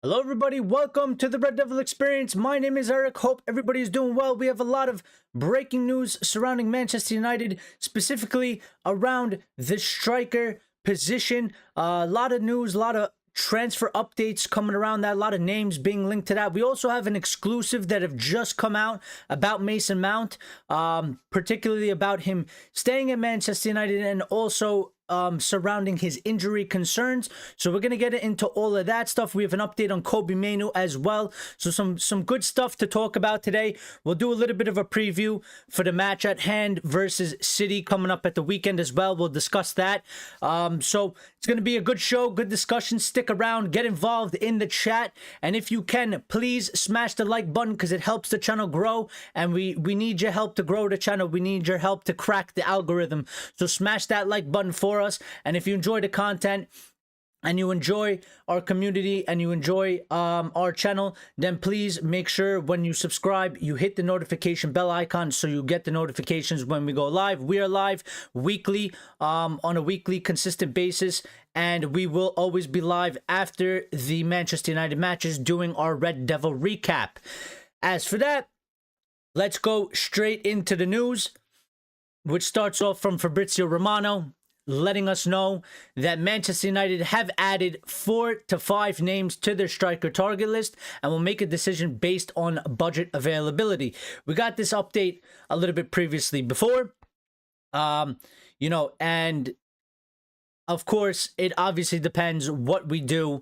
Hello everybody, welcome to the Red Devil Experience. My name is Eric. Hope everybody is doing well. We have a lot of breaking news surrounding Manchester United, specifically around the striker position. A lot of news, a lot of transfer updates coming around that, a lot of names being linked to that. We also have an exclusive that have just come out about Mason Mount, particularly about him staying at Manchester United and also surrounding his injury concerns. So we're going to get into all of that stuff. We have an update on Kobe Mainoo as well. So some good stuff to talk about today. We'll do a little bit of a preview for the match at hand versus City coming up at the weekend as well. We'll discuss that. So it's going to be a good show, good discussion. Stick around, get involved in the chat. And if you can, please smash the like button because it helps the channel grow. And we need your help to grow the channel. We need your help to crack the algorithm. So smash that like button for us. And if you enjoy the content and you enjoy our community and you enjoy our channel, then please make sure when you subscribe you hit the notification bell icon so you get the notifications when we go live. We are live weekly, on a weekly consistent basis, and we will always be live after the Manchester United matches doing our Red Devil recap. As for that, let's go straight into the news, which starts off from Fabrizio Romano, letting us know that Manchester United have added 4 to 5 names to their striker target list and will make a decision based on budget availability. We got this update a little bit previously before, and of course, it obviously depends what we do,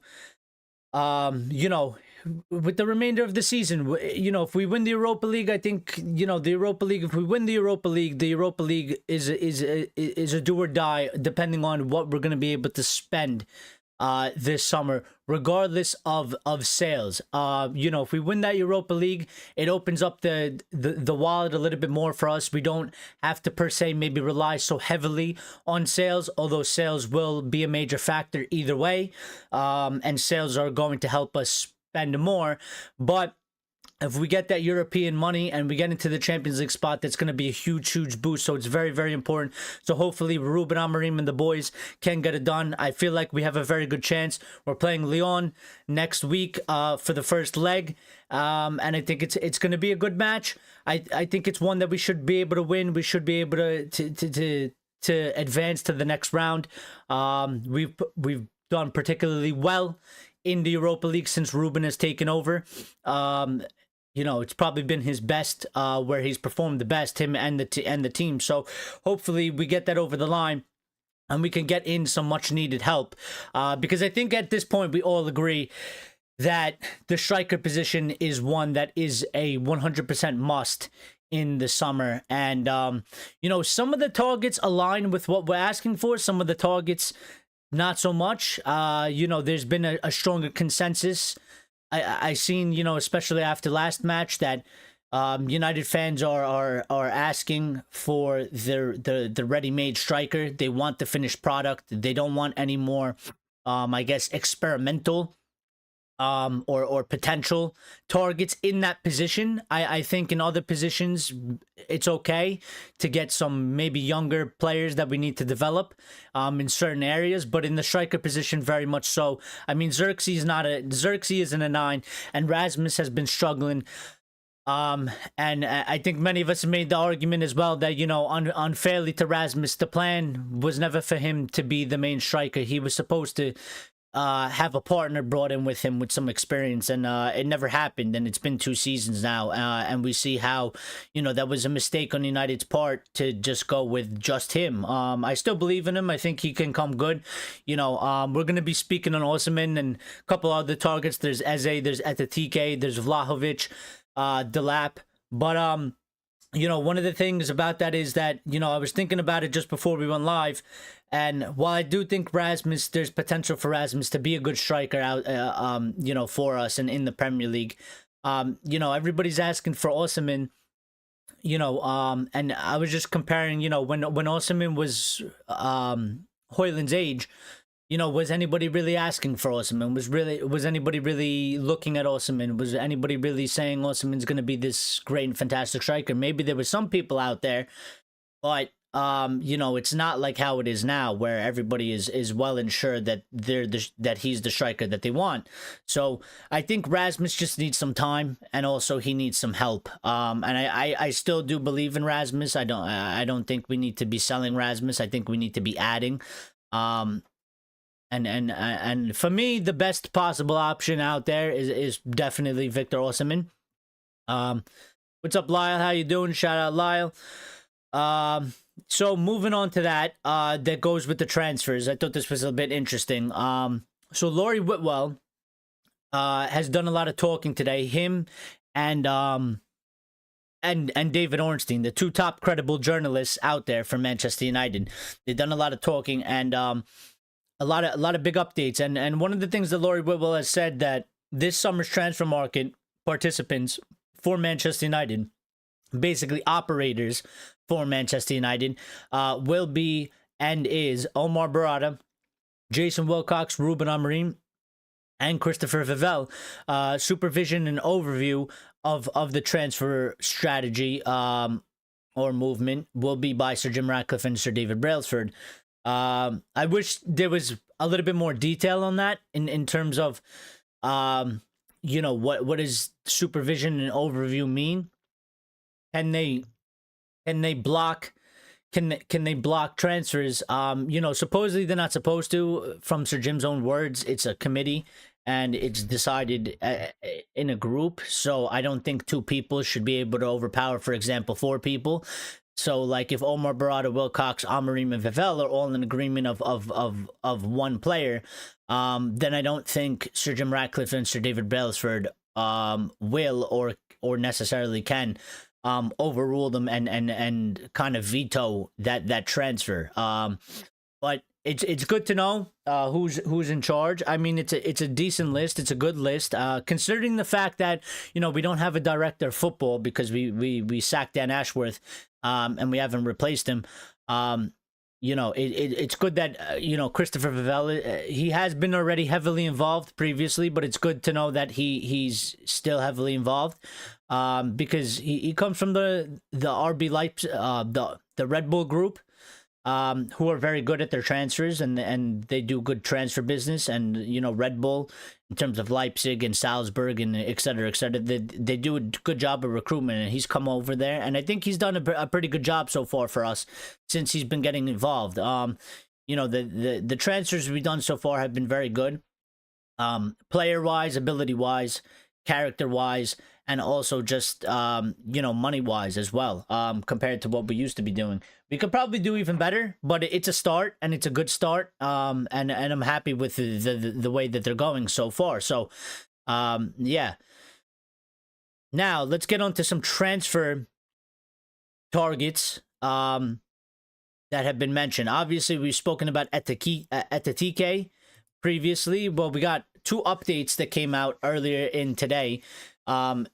with the remainder of the season. If we win the Europa League, I think, the Europa League, if we win the Europa League is a do or die, depending on what we're going to be able to spend this summer, regardless of sales. If we win that Europa League, it opens up the wallet a little bit more for us. We don't have to per se maybe rely so heavily on sales, although sales will be a major factor either way, and sales are going to help us spend more. But if we get that European money and we get into the Champions League spot, that's going to be a huge boost. So it's very, very important. So hopefully Ruben Amorim and the boys can get it done. I feel like we have a very good chance. We're playing Lyon next week for the first leg, and I think it's going to be a good match. I think it's one that we should be able to win. We should be able to advance to the next round. We've done particularly well in the Europa League since Ruben has taken over. It's probably been his best, where he's performed the best, him and the team. So hopefully we get that over the line and we can get in some much needed help, because I think at this point we all agree that the striker position is one that is a 100% must in the summer. And some of the targets align with what we're asking for, some of the targets not so much. There's been a stronger consensus. I seen, especially after last match, that United fans are asking for the ready-made striker. They want the finished product. They don't want any more, I guess, experimental or potential targets in that position. I think in other positions it's okay to get some maybe younger players that we need to develop in certain areas, but in the striker position very much so. I mean, Xerxes isn't a 9, and Rasmus has been struggling. And I think many of us have made the argument as well that, unfairly to Rasmus, the plan was never for him to be the main striker. He was supposed to have a partner brought in with him with some experience, and it never happened, and it's been 2 seasons now, and we see how that was a mistake on United's part to just go with just him. I still believe in him. I think he can come good. We're going to be speaking on Osimhen and a couple other targets. There's Eze, there's Etetike, there's Vlahovic, Delap, but one of the things about that is that, I was thinking about it just before we went live, and while I do think there's potential for Rasmus to be a good striker out, for us and in the Premier League, everybody's asking for Osimhen, and I was just comparing, when Osimhen was Højlund's age, was anybody really asking for Osimhen? Was anybody really looking at Osimhen? Was anybody really saying Osimhen's going to be this great and fantastic striker? Maybe there were some people out there, but it's not like how it is now, where everybody is well ensured that that he's the striker that they want. So I think Rasmus just needs some time, and also he needs some help. And I still do believe in Rasmus. I don't think we need to be selling Rasmus. I think we need to be adding. And for me, the best possible option out there is definitely Victor Osimhen. What's up, Lyle? How you doing? Shout out, Lyle. So moving on to that, that goes with the transfers. I thought this was a bit interesting. So Laurie Whitwell has done a lot of talking today. Him and David Ornstein, the two top credible journalists out there for Manchester United. They've done a lot of talking and a lot of big updates. And one of the things that Laurie Whitwell has said, that this summer's transfer market participants for Manchester United, basically operators for Manchester United, will be and is Omar Barada, Jason Wilcox, Ruben Amorim, and Christopher Vivell. Supervision and overview of the transfer strategy or movement will be by Sir Jim Ratcliffe and Sir David Brailsford. I wish there was a little bit more detail on that in terms of what does supervision and overview mean? Can they block transfers? Supposedly they're not supposed to. From Sir Jim's own words, it's a committee and it's decided in a group. So I don't think two people should be able to overpower, for example, four people. So like if Omar Barada, Wilcox, Amorim, and Vivell are all in agreement of one player, then I don't think Sir Jim Ratcliffe and Sir David Brailsford will or necessarily can overrule them and kind of veto that transfer. But it's good to know who's in charge. I mean, it's a decent list. It's a good list, considering the fact that we don't have a director of football because we sacked Dan Ashworth, and we haven't replaced him. It's good that Christopher Vivell, he has been already heavily involved previously, but it's good to know that he's still heavily involved, because he comes from the RB Leipzig, the Red Bull group, who are very good at their transfers, and they do good transfer business. And Red Bull, in terms of Leipzig and Salzburg and et cetera, they do a good job of recruitment, and he's come over there, and I think he's done a pretty good job so far for us since he's been getting involved. The transfers we've done so far have been very good, player wise, ability wise, character wise, and also just money wise as well, compared to what we used to be doing. We could probably do even better, but it's a start, and it's a good start. And I'm happy with the way that they're going so far. So yeah. Now let's get on to some transfer targets that have been mentioned. Obviously, we've spoken about Etetique previously. Well, we got two updates that came out earlier in today,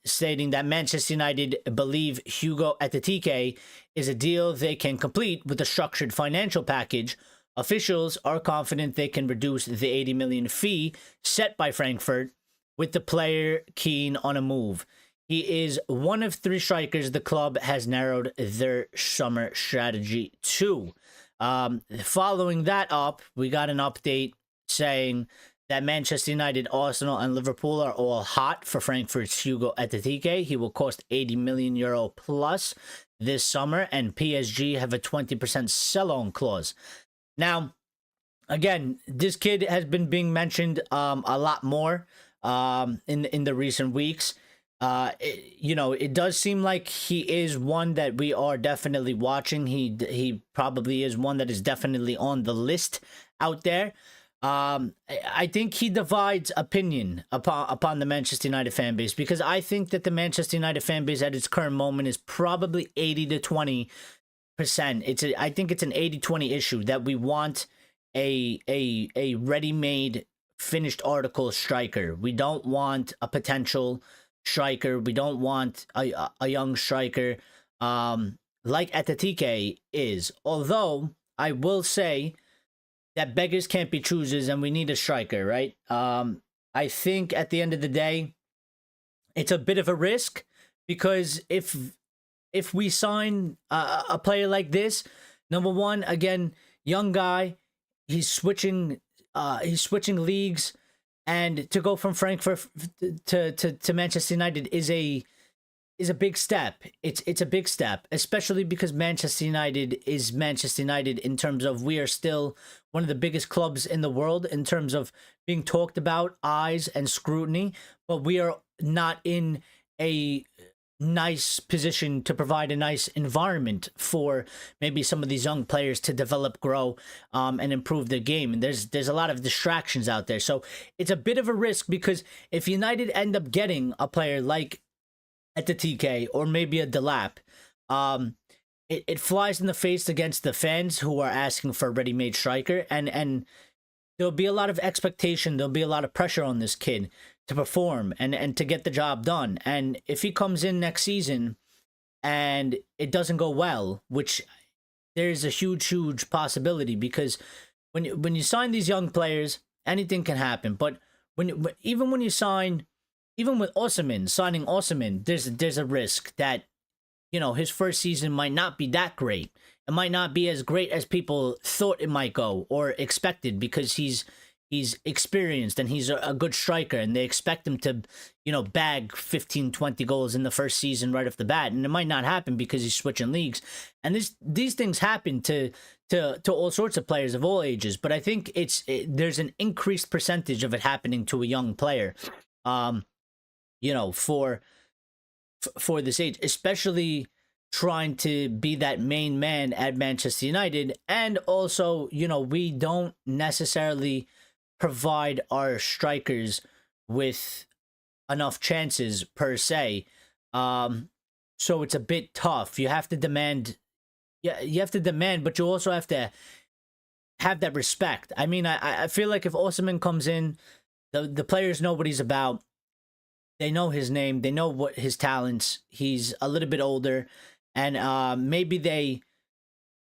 stating that Manchester United believe Hugo Etetique is a deal they can complete with a structured financial package. Officials are confident they can reduce the 80 million fee set by Frankfurt, with the player keen on a move. He is one of three strikers the club has narrowed their summer strategy to. Following that up, we got an update saying that Manchester United, Arsenal, and Liverpool are all hot for Frankfurt's Hugo Etetique. He will cost €80 million plus this summer, and PSG have a 20% sell-on clause. Now, again, this kid has been being mentioned a lot more in the recent weeks. It does seem like he is one that we are definitely watching. He probably is one that is definitely on the list out there. I think he divides opinion upon the Manchester United fan base, because I think that the Manchester United fan base at its current moment is probably 80 to 20%. I think it's an 80-20 issue, that we want a ready-made finished article striker. We don't want a potential striker. We don't want a young striker like Etetique is. Although I will say that beggars can't be choosers, and we need a striker, right? I think at the end of the day, it's a bit of a risk, because if we sign a player like this, Number one, again, young guy. He's switching leagues, and to go from Frankfurt to Manchester United is a big step. It's a big step, especially because Manchester United is Manchester United in terms of we are still one of the biggest clubs in the world in terms of being talked about, eyes and scrutiny, but we are not in a nice position to provide a nice environment for maybe some of these young players to develop, grow, and improve their game. And there's a lot of distractions out there. So it's a bit of a risk, because if United end up getting a player like at the TK or maybe a Delap, it flies in the face against the fans who are asking for a ready-made striker, and there'll be a lot of expectation, there'll be a lot of pressure on this kid to perform and to get the job done. And if he comes in next season and it doesn't go well, which there's a huge possibility, because when you sign these young players, anything can happen. But even when you sign, even with Osimhen, signing Osimhen, there's a risk that, you know, his first season might not be that great. It might not be as great as people thought it might go or expected, because he's experienced and he's a good striker, and they expect him to, you know, bag 15-20 goals in the first season right off the bat. And it might not happen because he's switching leagues. And these things happen to all sorts of players of all ages. But I think there's an increased percentage of it happening to a young player, you know, for this age, especially trying to be that main man at Manchester United. And also, you know, we don't necessarily provide our strikers with enough chances per se. So it's a bit tough. You have to demand, but you also have to have that respect. I mean, I feel like if Osimhen comes in, the players know what he's about. They know his name. They know what his talents. He's a little bit older, and maybe they,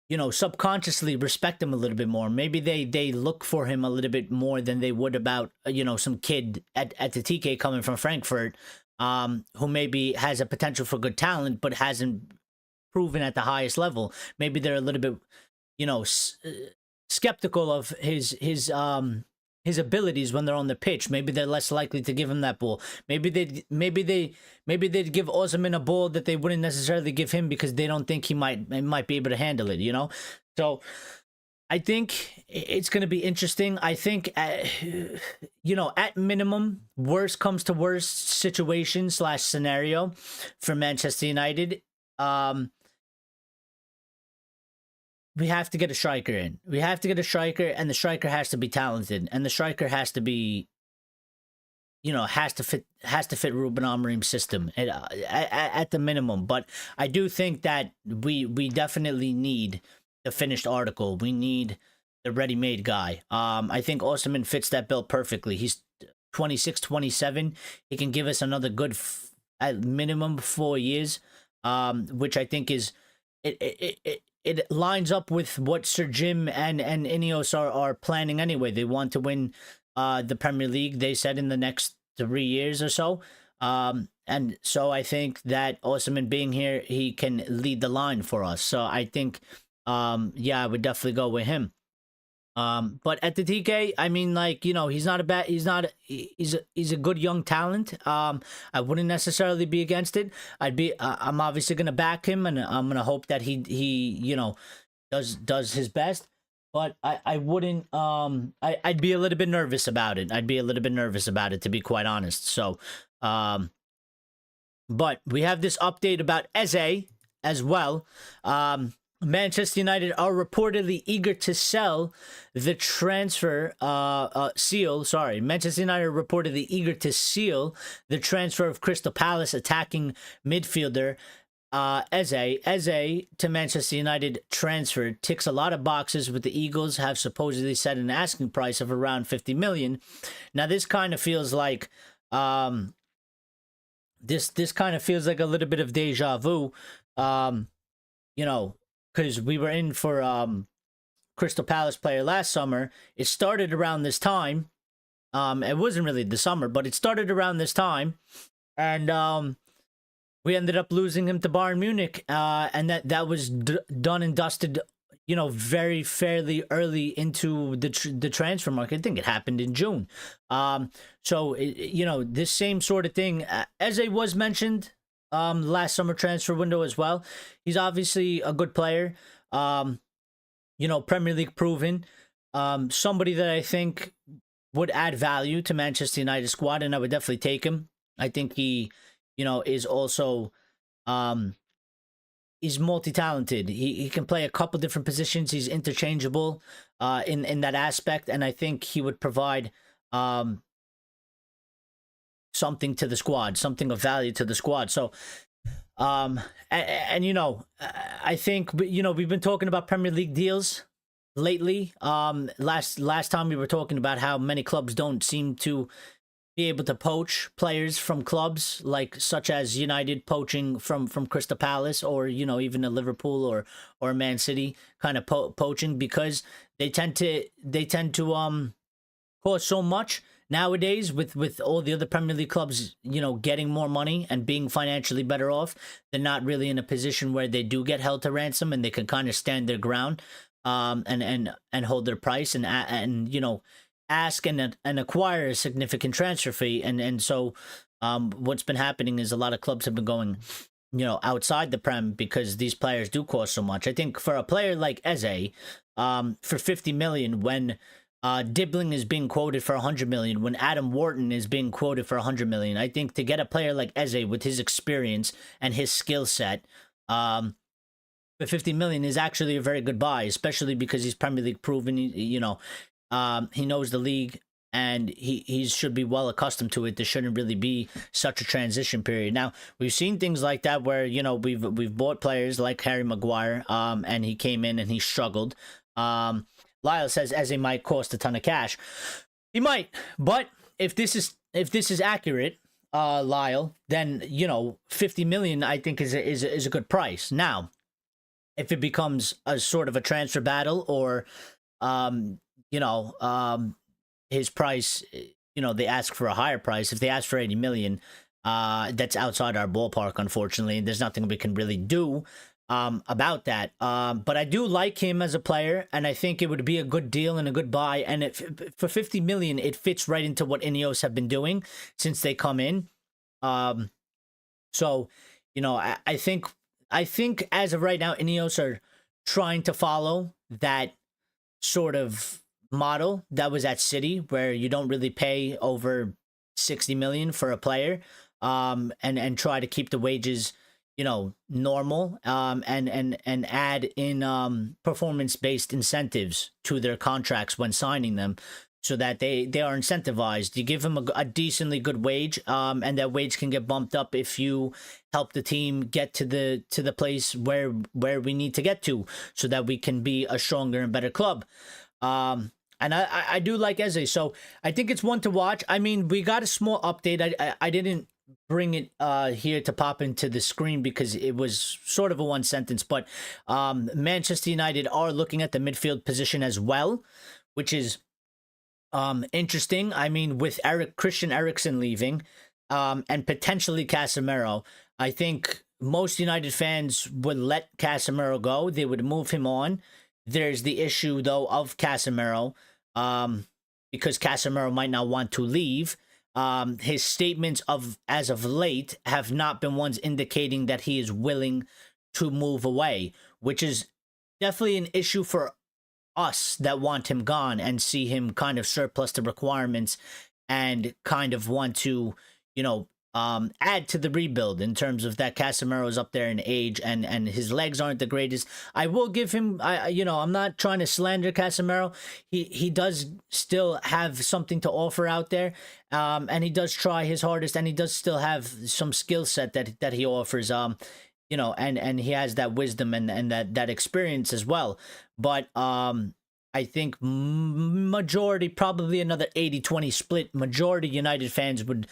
you know, subconsciously respect him a little bit more. Maybe they look for him a little bit more than they would about, you know, some kid at the TK coming from Frankfurt, who maybe has a potential for good talent but hasn't proven at the highest level. Maybe they're a little bit, you know, skeptical of his abilities when they're on the pitch. Maybe they're less likely to give him that ball. Maybe they'd give Osimhen a ball that they wouldn't necessarily give him because they don't think he might be able to handle it, you know? So I think it's going to be interesting. I think, you know, at minimum, worst comes to worst situation / scenario for Manchester United, we have to get a striker in. We have to get a striker, and the striker has to be talented, and the striker has to be, you know, has to fit Ruben Amorim's system at the minimum. But I do think that we definitely need the finished article. We need the ready-made guy. I think Osimhen fits that bill perfectly. He's 26, 27. He can give us another good, at minimum, 4 years, which I think is it lines up with what Sir Jim and Ineos are planning anyway. They want to win the Premier League, they said, in the next 3 years or so. And so I think that Osimhen being here, he can lead the line for us. So I think, yeah, I would definitely go with him. But at the TK, I mean, like, you know, he's a good young talent. I wouldn't necessarily be against it. I'm obviously going to back him, and I'm going to hope that he, you know, does his best. But I wouldn't, I'd be a little bit nervous about it. To be quite honest. So, but we have this update about Eze as well. Manchester United are reportedly eager to sell the transfer seal. Sorry, Manchester United are reportedly eager to seal the transfer of Crystal Palace attacking midfielder Eze. Eze to Manchester United transfer ticks a lot of boxes, with the Eagles have supposedly set an asking price of around 50 million. Now this kind of feels like this kind of feels like a little bit of deja vu. You know, because we were in for Crystal Palace player last summer. It started around this time. It wasn't really the summer, but it started around this time. And we ended up losing him to Bayern Munich. And that was done and dusted, very fairly early into the transfer market. I think it happened in June. So this same sort of thing. Eze was mentioned last summer transfer window as well. He's obviously a good player. Premier League proven. Somebody that I think would add value to Manchester United squad, and I would definitely take him. I think he, is also he's multi-talented. He can play a couple different positions. He's interchangeable in that aspect, and I think he would provide something to the squad, something of value to the squad. So I think we've been talking about Premier League deals lately. Last time we were talking about how many clubs don't seem to be able to poach players from clubs, like such as United poaching from Crystal Palace, or even a Liverpool or Man City kind of poaching, because they tend to cost so much nowadays with all the other Premier League clubs getting more money and being financially better off. They're not really in a position where they do get held to ransom, and they can kind of stand their ground and hold their price and ask and acquire a significant transfer fee. And so what's been happening is a lot of clubs have been going outside the Prem because these players do cost so much. I think for a player like Eze, for 50 million, when Dibbling is being quoted for 100 million, when Adam Wharton is being quoted for 100 million, I think to get a player like Eze with his experience and his skill set for 50 million is actually a very good buy, especially because he's Premier League proven. He knows the league, and he should be well accustomed to it. There shouldn't really be such a transition period. Now, we've seen things like that where we've bought players like Harry Maguire, and he came in and he struggled. Lyle says Eze might cost a ton of cash. He might, but if this is accurate, Lyle, then 50 million I think is a good price. Now, if it becomes a sort of a transfer battle, or his price, they ask for a higher price. If they ask for 80 million, that's outside our ballpark, unfortunately. There's nothing we can really do about that. But I do like him as a player, and I think it would be a good deal and a good buy. And for 50 million, it fits right into what Ineos have been doing since they come in. So, I think as of right now, Ineos are trying to follow that sort of model that was at City, where you don't really pay over 60 million for a player, and try to keep the wages normal, and add in performance-based incentives to their contracts when signing them, so that they are incentivized. You give them a decently good wage, and that wage can get bumped up if you help the team get to the place where we need to get to, so that we can be a stronger and better club. And I do like Eze, so I think it's one to watch. I mean, we got a small update. I didn't bring it here to pop into the screen because it was sort of a one sentence, but Manchester United are looking at the midfield position as well, which is interesting. I mean, with Christian Eriksen leaving, and potentially Casemiro, I think most United fans would let Casemiro go. They would move him on. There's the issue, though, of Casemiro, because Casemiro might not want to leave. His statements as of late have not been ones indicating that he is willing to move away, which is definitely an issue for us that want him gone and see him kind of surplus the requirements and kind of want to, add to the rebuild, in terms of that Casemiro is up there in age and his legs aren't the greatest. I will give him, I'm not trying to slander Casemiro. He does still have something to offer out there, and he does try his hardest, and he does still have some skill set that he offers, and he has that wisdom and that experience as well. But I think majority, probably another 80-20 split, majority United fans would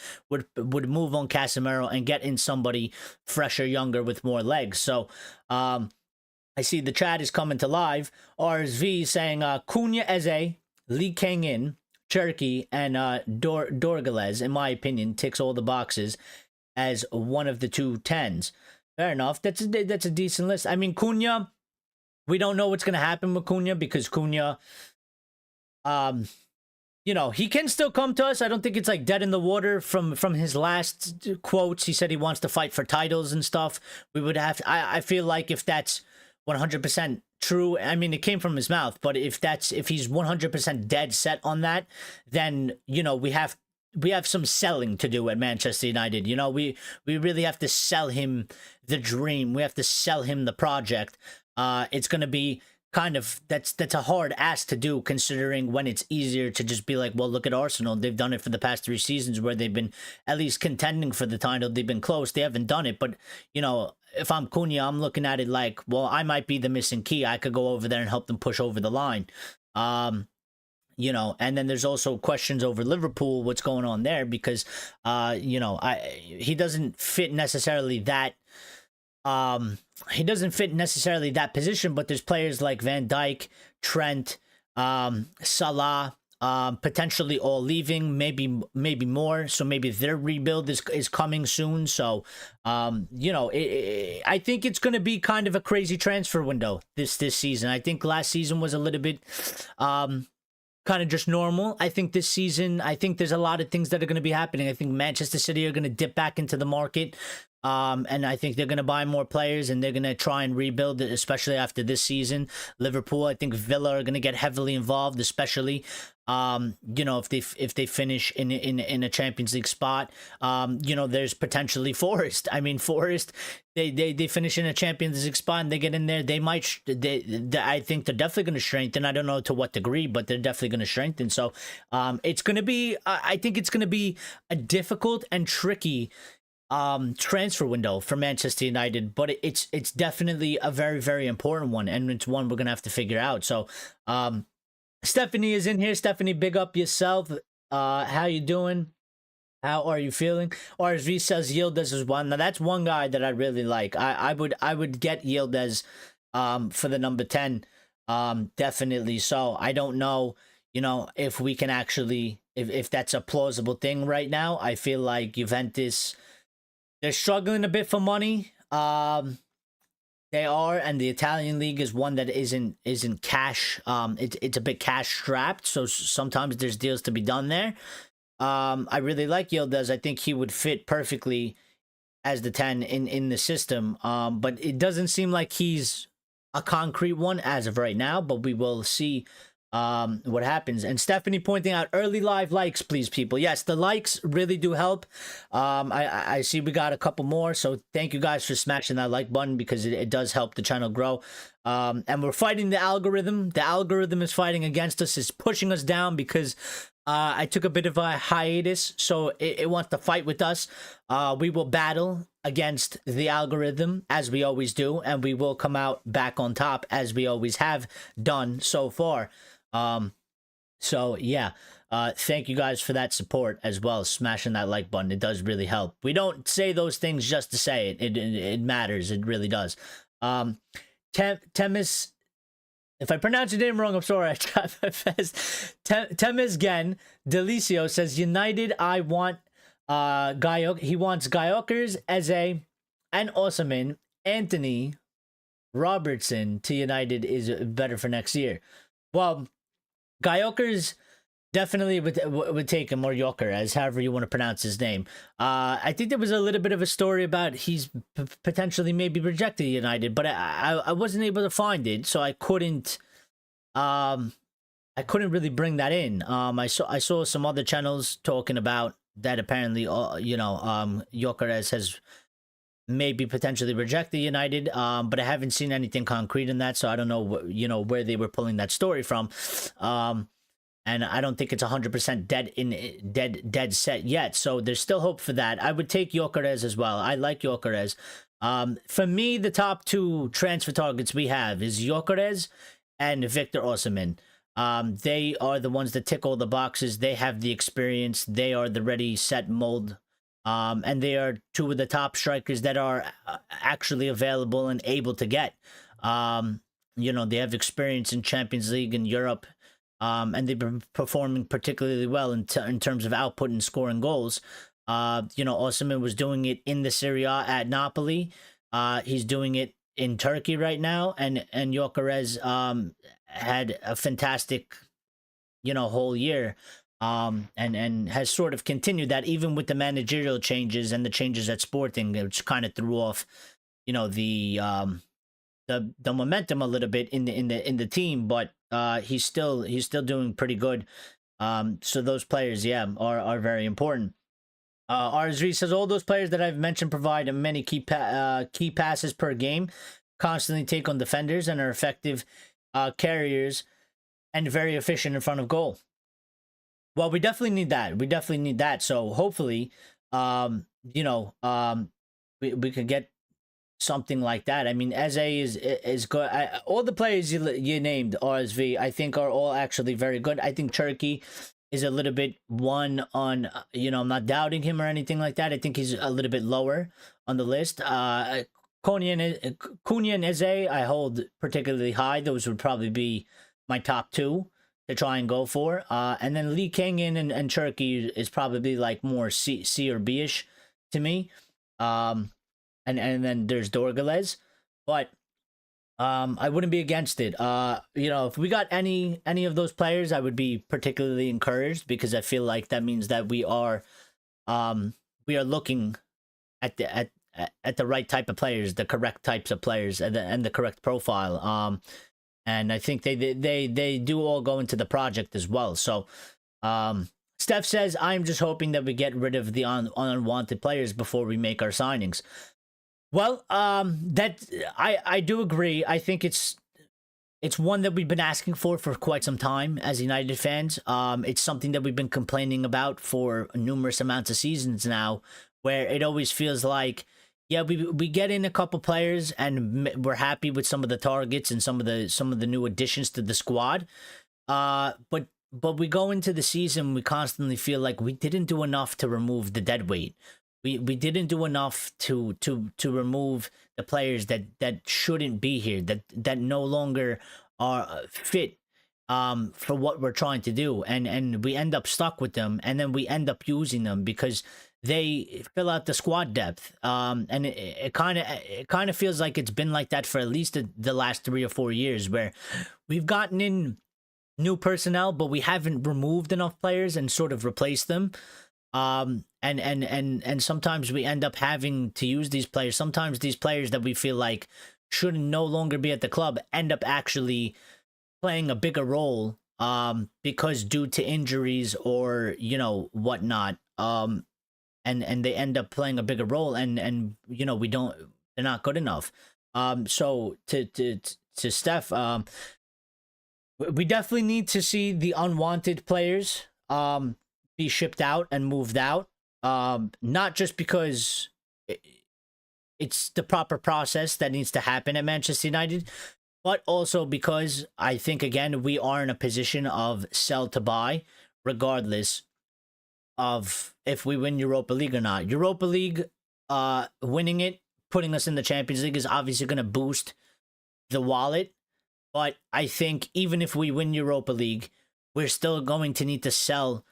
move on Casemiro and get in somebody fresher, younger, with more legs. So I see the chat is coming to live. RSV saying Cunha, Eze, Lee Kang-in, Cherokee, and Dorgales, in my opinion, ticks all the boxes as one of the two 10s. Fair enough. That's a decent list. I mean, Cunha, We don't know what's going to happen with Cunha because Cunha, you know, he can still come to us. I don't think it's like dead in the water from his last quotes. He said he wants to fight for titles and stuff. We would have to, I feel like if that's 100% true, I mean, it came from his mouth, but if he's 100% dead set on that, then, you know, we have some selling to do at Manchester United. You know, we really have to sell him the dream. We have to sell him the project. It's going to be kind of, that's a hard ask to do, considering when it's easier to just be like, well, look at Arsenal. They've done it for the past 3 seasons where they've been at least contending for the title. They've been close. They haven't done it. But, you know, if I'm Cunha, I'm looking at it like, well, I might be the missing key. I could go over there and help them push over the line. You know, and then there's also questions over Liverpool, what's going on there, because, you know, he doesn't fit necessarily that, position, but there's players like Van Dijk, Trent, Salah, potentially all leaving, maybe more. So maybe their rebuild is coming soon. So, you know, I think it's going to be kind of a crazy transfer window this season. I think last season was a little bit, kind of just normal. I think this season, I think there's a lot of things that are going to be happening. I think Manchester City are going to dip back into the market. And I think they're going to buy more players and they're going to try and rebuild it, especially after this season. Liverpool, I think Villa are going to get heavily involved, especially, you know, if they finish in a Champions League spot. You know, there's potentially Forest. I mean, Forest, they finish in a Champions League spot and they get in there. They might, I think they're definitely going to strengthen. I don't know to what degree, but they're definitely going to strengthen. So, it's going to be, I think it's going to be a difficult and tricky transfer window for Manchester United, but it's definitely a very, very important one, and it's one we're gonna have to figure out. So Stephanie is in here. Stephanie, big up yourself. How you doing? How are you feeling? RSV says Yildiz is one. Now that's one guy that I really like. I would get Yildiz for the number 10, definitely. So I don't know, you know, if we can actually, if that's a plausible thing right now. I feel like Juventus, they're struggling a bit for money. They are, and the Italian league is one that isn't cash. It's a bit cash strapped, so sometimes there's deals to be done there. I really like Yildiz. I think he would fit perfectly as the 10 in the system. But it doesn't seem like he's a concrete one as of right now. But we will see what happens. And Stephanie pointing out early live likes, please, people. Yes, the likes really do help. I see we got a couple more, so thank you guys for smashing that like button, because it does help the channel grow. And we're fighting the algorithm. The algorithm is fighting against us, is pushing us down, because I took a bit of a hiatus, so it wants to fight with us. We will battle against the algorithm, as we always do, and we will come out back on top, as we always have done so far. So yeah, thank you guys for that support as well. Smashing that like button, it does really help. We don't say those things just to say it. It matters. It really does. Temis, if I pronounce your name wrong, I'm sorry. Temis Gen Delicio says United. I want he wants Gyökeres, Eze, and Osimhen. Anthony Robertson to United is better for next year. Well, Gyökeres definitely would take him, or Gyökeres, however you want to pronounce his name. I think there was a little bit of a story about he's potentially maybe rejected United, but I wasn't able to find it, so I couldn't really bring that in. I saw some other channels talking about that. Apparently, you know, Gyökeres has maybe potentially rejected United, but I haven't seen anything concrete in that, so I don't know you know, where they were pulling that story from. And I don't think it's 100% dead set yet, so there's still hope for that. I would take Gyökeres as well. I like Gyökeres. For me, the top 2 transfer targets we have is Gyökeres and Victor Osimhen. They are the ones that tick all the boxes. They have the experience. They are the ready, set mold. And they are 2 of the top strikers that are actually available and able to get. You know, they have experience in Champions League and Europe. And they've been performing particularly well in terms of output and scoring goals. You know, Osimhen was doing it in the Serie A at Napoli. He's doing it in Turkey right now, and Gyökeres had a fantastic, whole year, and has sort of continued that even with the managerial changes and the changes at Sporting, which kind of threw off, the momentum a little bit in the team, but he's still doing pretty good. So those players, yeah, are very important. RSV says all those players that I've mentioned provide many key passes per game, constantly take on defenders, and are effective carriers and very efficient in front of goal. Well, we definitely need that. We definitely need that. So hopefully, we could get something like that. I mean, Eze is good. All the players you named, RSV, I think are all actually very good. I think Turkey is a little bit one on, I'm not doubting him or anything like that. I think he's a little bit lower on the list. Cunha and Eze, I hold particularly high. Those would probably be my top two to try and go for. And then Lee Kangin and Turkey is probably like more C or B-ish to me. And then there's Dorgalez. But I wouldn't be against it. If we got any of those players, I would be particularly encouraged, because I feel like that means that we are looking at the right type of players, the correct types of players, and the correct profile. And I think they do all go into the project as well. So, Steph says, I'm just hoping that we get rid of the unwanted players before we make our signings. Well, that I do agree. I think it's one that we've been asking for quite some time as United fans. It's something that we've been complaining about for numerous amounts of seasons now, where it always feels like, yeah, we get in a couple players and we're happy with some of the targets and some of the new additions to the squad. But we go into the season, we constantly feel like we didn't do enough to remove the dead weight. We didn't do enough to remove the players that shouldn't be here, that no longer are fit for what we're trying to do, and we end up stuck with them, and then we end up using them because they fill out the squad depth. And it kind of feels like it's been like that for at least the last 3 or 4 years, where we've gotten in new personnel, but we haven't removed enough players and sort of replaced them. And sometimes we end up having to use these players. Sometimes these players that we feel like should no longer be at the club end up actually playing a bigger role, because due to injuries or whatnot, and they end up playing a bigger role, and they're not good enough. So to Steph, we definitely need to see the unwanted players be shipped out and moved out. Not just because it's the proper process that needs to happen at Manchester United, but also because I think, again, we are in a position of sell to buy, regardless of if we win Europa League or not. Europa League, winning it, putting us in the Champions League is obviously going to boost the wallet. But I think even if we win Europa League, we're still going to need to sell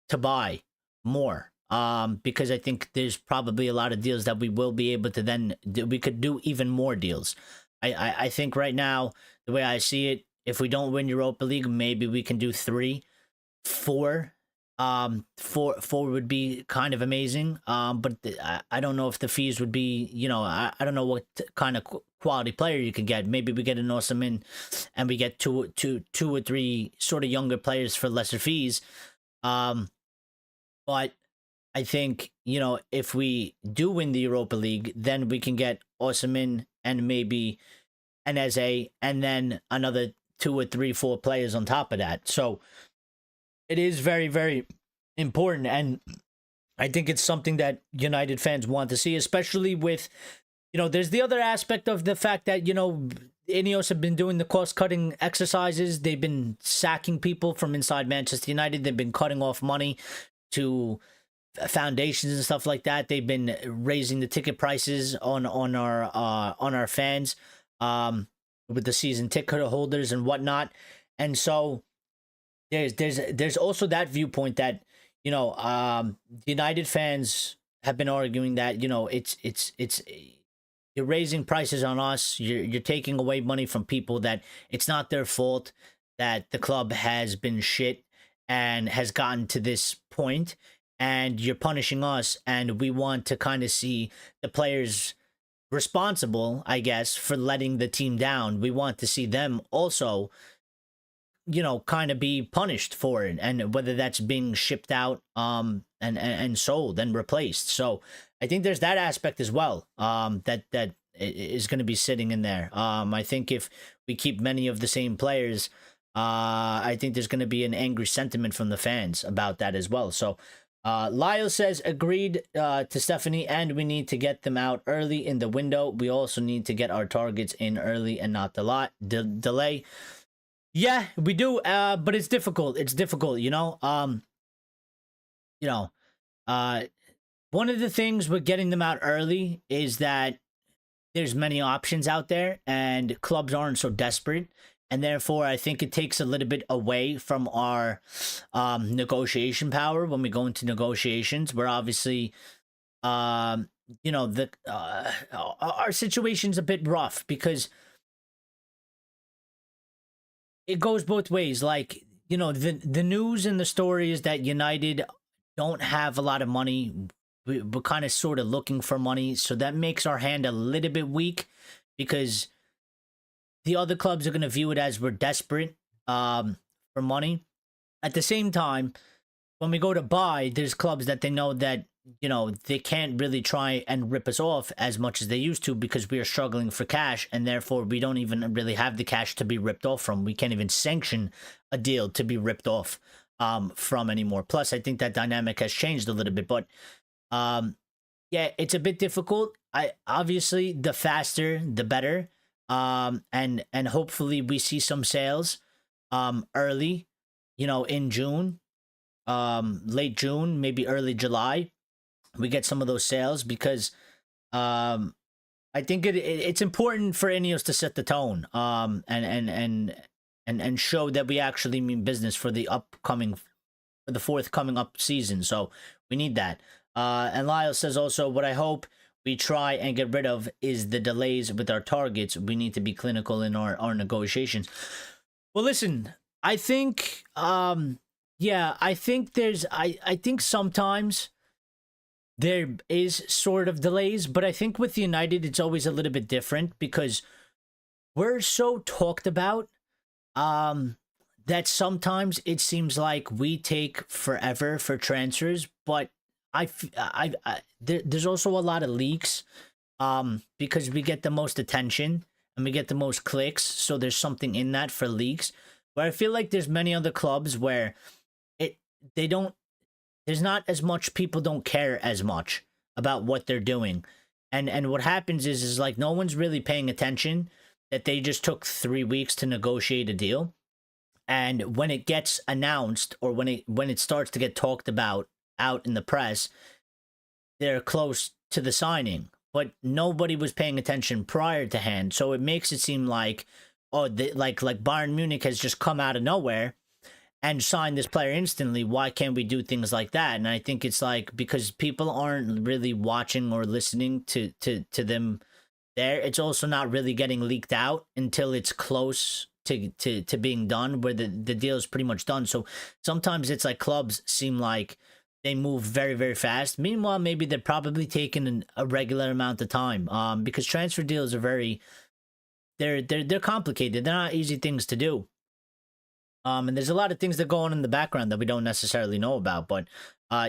to buy more. Because I think there's probably a lot of deals that we will be able to then do. We could do even more deals. I think right now, the way I see it, if we don't win Europa League, maybe we can do 3, 4. 4 would be kind of amazing. But I don't know if the fees would be, I don't know what kind of quality player you could get. Maybe we get an Osimhen and we get two or three sort of younger players for lesser fees. But I think, if we do win the Europa League, then we can get Osimhen and maybe an Eze, and then another 2 or 3, 4 players on top of that. So it is very, very important. And I think it's something that United fans want to see, especially with, there's the other aspect of the fact that, Ineos have been doing the cost-cutting exercises. They've been sacking people from inside Manchester United. They've been cutting off money to foundations and stuff like that. They've been raising the ticket prices on our fans, with the season ticket holders and whatnot. And so there's also that viewpoint that United fans have been arguing that it's You're raising prices on us. You're taking away money from people that it's not their fault that the club has been shit and has gotten to this point, and you're punishing us. And we want to kind of see the players responsible, I guess, for letting the team down. We want to see them also, kind of be punished for it, and whether that's being shipped out and sold and replaced. So I think there's that aspect as well, that is going to be sitting in there. I think if we keep many of the same players, I think there's going to be an angry sentiment from the fans about that as well. So Lyle says, agreed to Stephanie, and we need to get them out early in the window. We also need to get our targets in early and not delay. Yeah, we do, but it's difficult. It's difficult, one of the things with getting them out early is that there's many options out there, and clubs aren't so desperate. And therefore, I think it takes a little bit away from our negotiation power when we go into negotiations. We're obviously, our situation's a bit rough because it goes both ways. Like, the news and the story is that United don't have a lot of money. We're kind of sort of looking for money. So that makes our hand a little bit weak because the other clubs are going to view it as we're desperate for money. At the same time, when we go to buy, there's clubs that they know that, they can't really try and rip us off as much as they used to because we are struggling for cash, and therefore we don't even really have the cash to be ripped off from. We can't even sanction a deal to be ripped off from anymore. Plus, I think that dynamic has changed a little bit, but yeah, it's a bit difficult. Obviously, the faster, the better. And hopefully we see some sales early, in June, late June, maybe early July. We get some of those sales because I think it's important for Ineos to set the tone and show that we actually mean business for the forthcoming up season. So we need that. And Lyle says also, what I hope we try and get rid of is the delays with our targets. We need to be clinical in our negotiations. Well, listen, I think, I think sometimes there is sort of delays, but I think with United, it's always a little bit different because we're so talked about that sometimes it seems like we take forever for transfers, but there's also a lot of leaks because we get the most attention and we get the most clicks, so there's something in that for leaks. But I feel like there's many other clubs where there's not as much, people don't care as much about what they're doing. And what happens is like no one's really paying attention that they just took 3 weeks to negotiate a deal. And when it gets announced or when it starts to get talked about out in the press, they're close to the signing, but nobody was paying attention prior to hand. So it makes it seem like, like Bayern Munich has just come out of nowhere and signed this player instantly. Why can't we do things like that? And I think it's like because people aren't really watching or listening to them there. It's also not really getting leaked out until it's close to being done, where the deal is pretty much done. So sometimes it's like clubs seem like they move very, very fast. Meanwhile, maybe they're probably taking a regular amount of time because transfer deals are they're complicated. They're not easy things to do. And there's a lot of things that go on in the background that we don't necessarily know about. But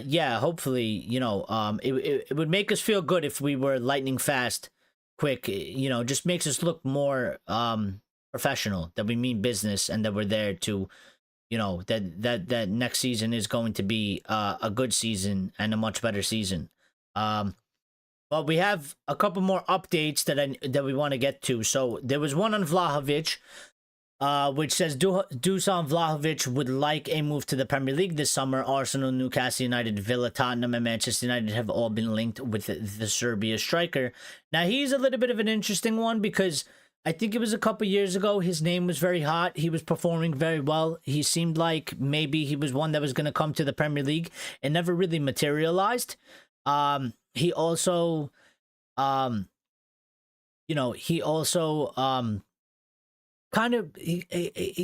yeah, hopefully, it would make us feel good if we were lightning fast, quick. Just makes us look more professional, that we mean business and that we're there to, that next season is going to be a good season and a much better season. But we have a couple more updates that we want to get to. So there was one on Vlahovic, which says Dusan Vlahovic would like a move to the Premier League this summer. Arsenal, Newcastle United, Villa, Tottenham, and Manchester United have all been linked with the Serbia striker. Now, he's a little bit of an interesting one because I think it was a couple years ago, his name was very hot. He was performing very well. He seemed like maybe he was one that was going to come to the Premier League. It never really materialized. He also he also he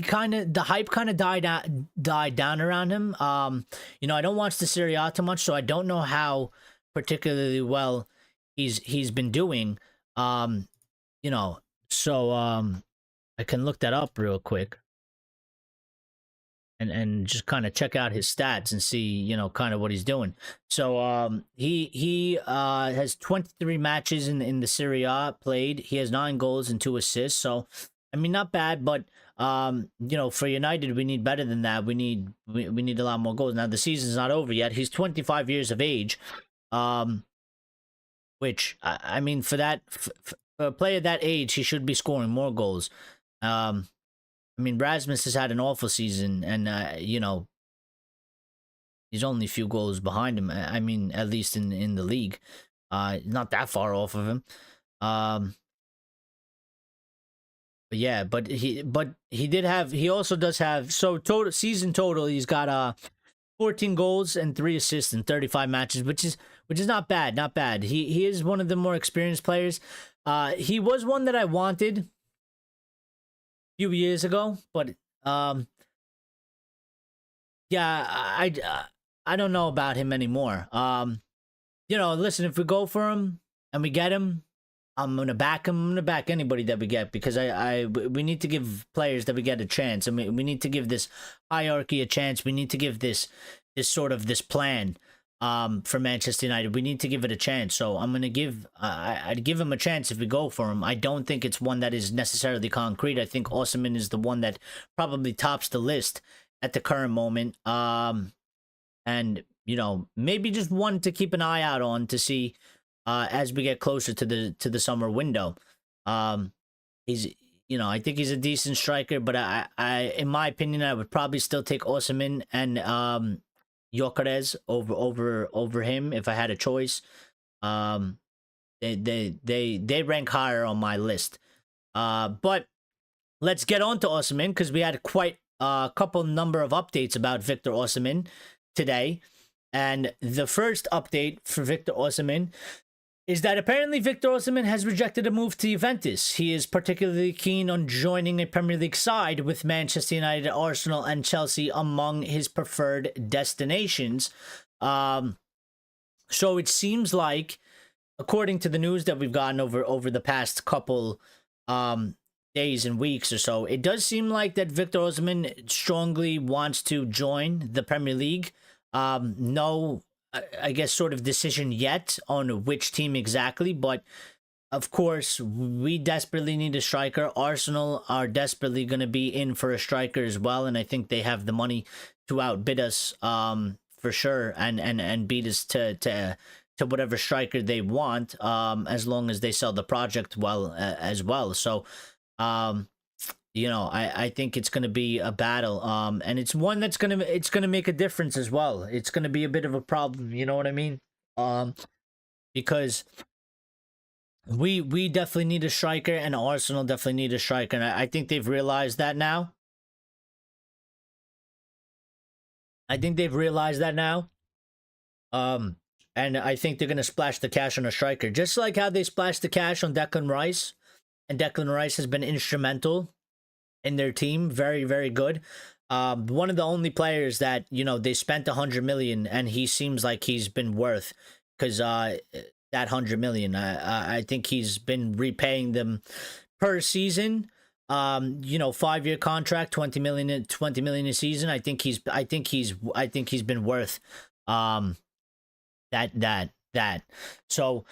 kind of the hype kind of died down around him. I don't watch the Serie A too much, so I don't know how particularly well he's been doing. Um, you know, so I can look that up real quick and just kind of check out his stats and see, kind of what he's doing. So he has 23 matches in the Serie A played. He has 9 goals and 2 assists. So I mean, not bad, but for United, we need better than that. We need a lot more goals. Now the season's not over yet. He's 25 years of age, which I mean, for a player that age, he should be scoring more goals. I mean, Rasmus has had an awful season, and he's only a few goals behind him. I mean, at least in the league, not that far off of him. But yeah, he also does have, so total season total, he's got 14 goals and 3 assists in 35 matches, which is not bad, not bad. He is one of the more experienced players. He was one that I wanted a few years ago, but yeah, I don't know about him anymore. Listen, if we go for him and we get him, I'm gonna back him. I'm gonna back anybody that we get, because we need to give players that we get a chance. I mean, we need to give this hierarchy a chance. We need to give this plan for Manchester United. We need to give it a chance. So I'm gonna I'd give him a chance if we go for him. I don't think it's one that is necessarily concrete. I think Osimhen is the one that probably tops the list at the current moment. And maybe just one to keep an eye out on to see. As we get closer to the summer window. He's I think he's a decent striker, but I in my opinion, I would probably still take Osimhen and Gyökeres over him if I had a choice. They rank higher on my list. But let's get on to Osimhen, because we had quite a number of updates about Victor Osimhen today. And the first update for Victor Osimhen is that apparently Victor Osimhen has rejected a move to Juventus. He is particularly keen on joining a Premier League side, with Manchester United, Arsenal, and Chelsea among his preferred destinations. So it seems like, according to the news that we've gotten over the past couple days and weeks or so, it does seem like that Victor Osimhen strongly wants to join the Premier League. No, I guess, sort of decision yet on which team exactly, but of course we desperately need a striker. Arsenal are desperately going to be in for a striker as well, and I think they have the money to outbid us for sure, and beat us to whatever striker they want, as long as they sell the project well as well. So I think it's going to be a battle, and it's one that's going to make a difference as well. It's going to be a bit of a problem, you know what I mean? Because we definitely need a striker, and Arsenal definitely need a striker, and I think they've realized that now. And I think they're going to splash the cash on a striker, just like how they splashed the cash on Declan Rice, and Declan Rice has been instrumental in their team. Very, very good. One of the only players that they spent 100 million, and he seems like he's been worth, because that 100 million, I think he's been repaying them per season. 5-year contract, 20 million a season. I think he's been worth that. So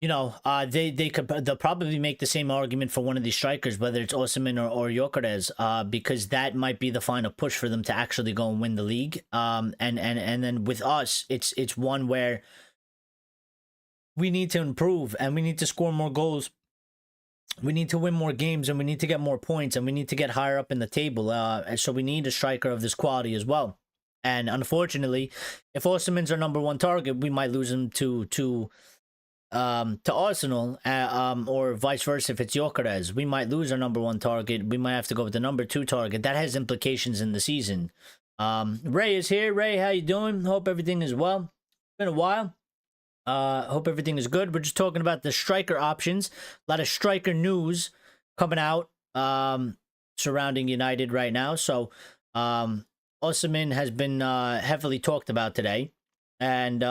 they'll probably make the same argument for one of these strikers, whether it's Osimhen or Gyökeres, because that might be the final push for them to actually go and win the league. And then with us, it's one where we need to improve, and we need to score more goals. We need to win more games, and we need to get more points, and we need to get higher up in the table. So we need a striker of this quality as well. And unfortunately, if Osimhen's our number one target, we might lose him to Arsenal, or vice versa. If it's Gyökeres, we might lose our number one target. We might have to go with the number 2 target. That has implications in the season. Ray is here. Ray, how you doing? Hope everything is well. It's been a while. Hope everything is good. We're just talking about the striker options. A lot of striker news coming out surrounding United right now. So, Osimhen has been heavily talked about today, and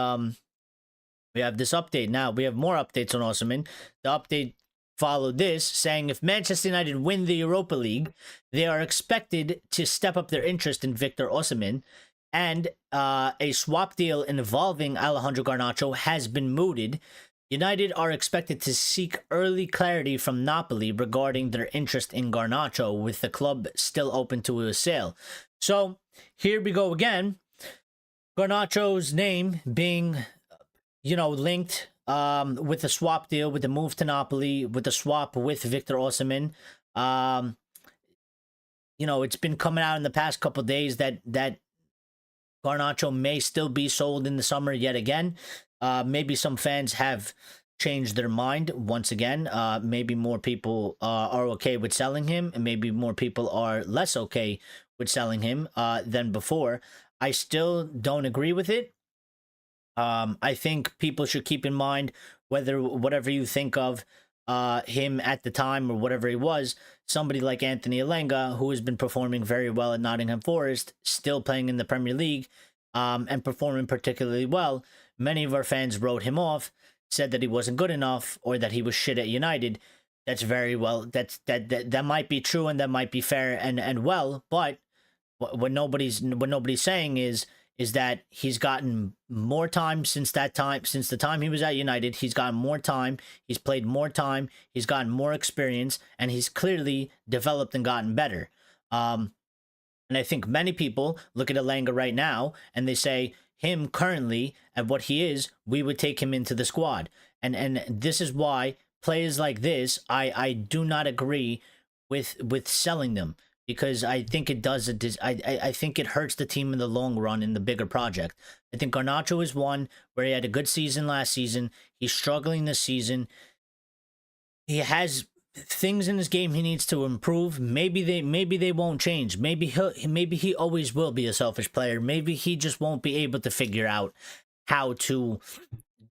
we have this update now. We have more updates on Osimhen. The update followed this, saying if Manchester United win the Europa League, they are expected to step up their interest in Victor Osimhen, and a swap deal involving Alejandro Garnacho has been mooted. United are expected to seek early clarity from Napoli regarding their interest in Garnacho, with the club still open to a sale. So here we go again. Garnacho's name being, linked with the swap deal, with the move to Napoli, with the swap with Victor Osimhen. It's been coming out in the past couple days that Garnacho may still be sold in the summer yet again. Maybe some fans have changed their mind once again. Maybe more people are okay with selling him, and maybe more people are less okay with selling him than before. I still don't agree with it. I think people should keep in mind, whatever you think of him at the time or whatever he was, somebody like Anthony Elanga, who has been performing very well at Nottingham Forest, still playing in the Premier League, and performing particularly well. Many of our fans wrote him off, said that he wasn't good enough, or that he was shit at United. That's very well. That might be true, and that might be fair and well. But what nobody's saying is that he's gotten more time since the time he was at United. He's gotten more time. He's played more time. He's gotten more experience, and he's clearly developed and gotten better. And I think many people look at Elanga right now and they say, him currently at what he is, we would take him into the squad. And this is why players like this, I do not agree with selling them. Because I think it does. I think it hurts the team in the long run in the bigger project. I think Garnacho is one where he had a good season last season. He's struggling this season. He has things in his game he needs to improve. Maybe they won't change. Maybe he always will be a selfish player. Maybe he just won't be able to figure out how to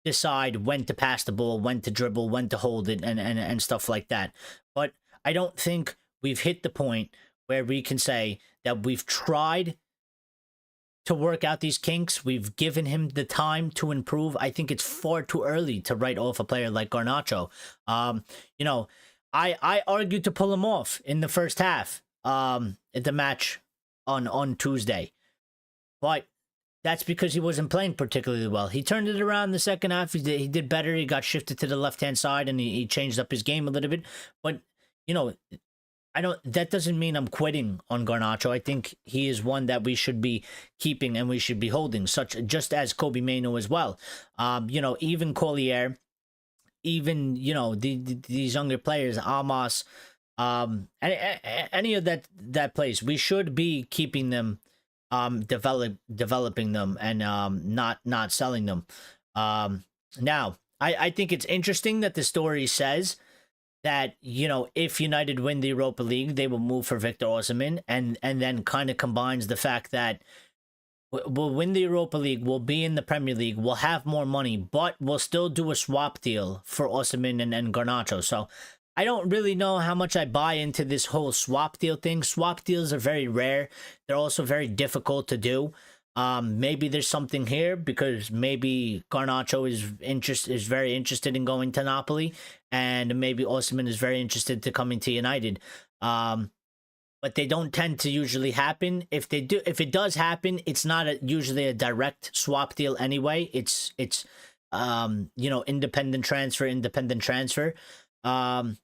decide when to pass the ball, when to dribble, when to hold it, and stuff like that. But I don't think we've hit the point where we can say that we've tried to work out these kinks. We've given him the time to improve. I think it's far too early to write off a player like Garnacho. I argued to pull him off in the first half at the match on Tuesday. But that's because he wasn't playing particularly well. He turned it around in the second half. He did better. He got shifted to the left-hand side, and he changed up his game a little bit. But, that doesn't mean I'm quitting on Garnacho. I think he is one that we should be keeping and we should be holding, just as Kobe Mainoo as well. Even Collier, even, these younger players, Amos, any of that place, we should be keeping them, developing them, and not selling them. Now, I think it's interesting that the story says that, if United win the Europa League, they will move for Victor Osimhen, and then kind of combines the fact that we'll win the Europa League, we'll be in the Premier League, we'll have more money, but we'll still do a swap deal for Osimhen and Garnacho. So I don't really know how much I buy into this whole swap deal thing. Swap deals are very rare. They're also very difficult to do. Maybe there's something here, because maybe Garnacho is very interested in going to Napoli, and maybe Osimhen is very interested to coming to United. But they don't tend to usually happen. If it does happen, it's not usually a direct swap deal anyway. It's independent transfer. I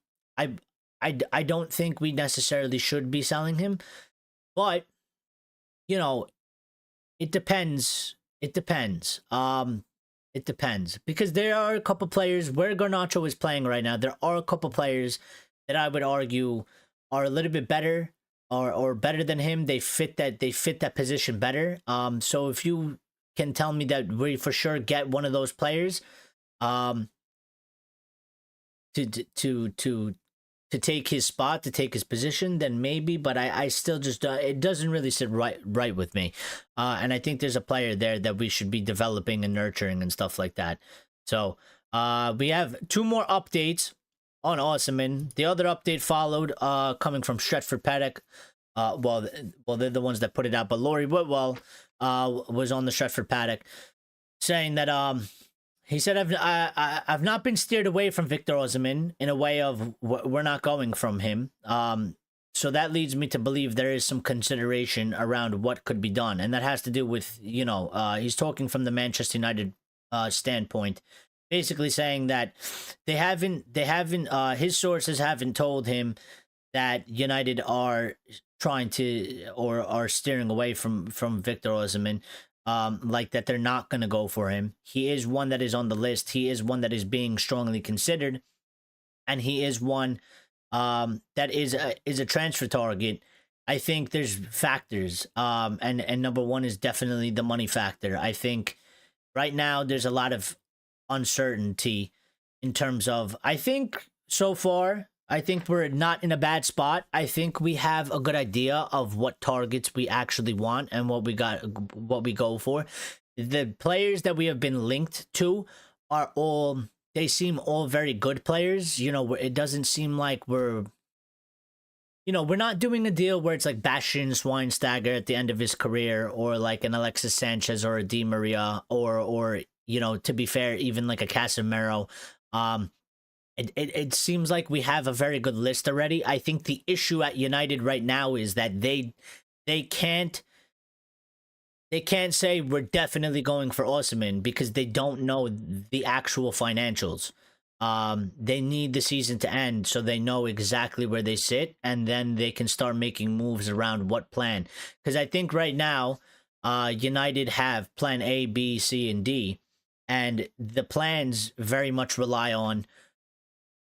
don't think we necessarily should be selling him, but it depends. It depends. It depends, because there are a couple players where Garnacho is playing right now. There are a couple players that I would argue are a little bit better, or better than him. They fit that position better. So if you can tell me that we for sure get one of those players, to take his spot, to take his position, then maybe. But I still just it doesn't really sit right with me. And I think there's a player there that we should be developing and nurturing and stuff like that. So we have two more updates on Osimhen. The other update followed coming from Stretford Paddock. Well, they're the ones that put it out, but Laurie Whitwell was on the Stretford Paddock saying that he said I've not been steered away from Victor Osimhen in a way of we're not going from him. So that leads me to believe there is some consideration around what could be done, and that has to do with he's talking from the Manchester United standpoint, basically saying that they haven't his sources haven't told him that United are trying to or are steering away from Victor Osimhen, like that they're not going to go for him. He is one that is on the list. He is one that is being strongly considered, and he is one that is a transfer target. I think there's factors, and number one is definitely the money factor. I think right now there's a lot of uncertainty in terms of, I think so far, I think we're not in a bad spot. I think we have a good idea of what targets we actually want and what we go for. The players that we have been linked to are all, they seem all very good players. It doesn't seem like we're not doing a deal where it's like Bastian Schweinsteiger at the end of his career, or like an Alexis Sanchez or a Di Maria, or to be fair, even like a Casemiro. It seems like we have a very good list already. I think the issue at United right now is that they can't say we're definitely going for Osimhen because they don't know the actual financials. They need the season to end so they know exactly where they sit, and then they can start making moves around what plan. Because I think right now, United have plan A, B, C, and D, and the plans very much rely on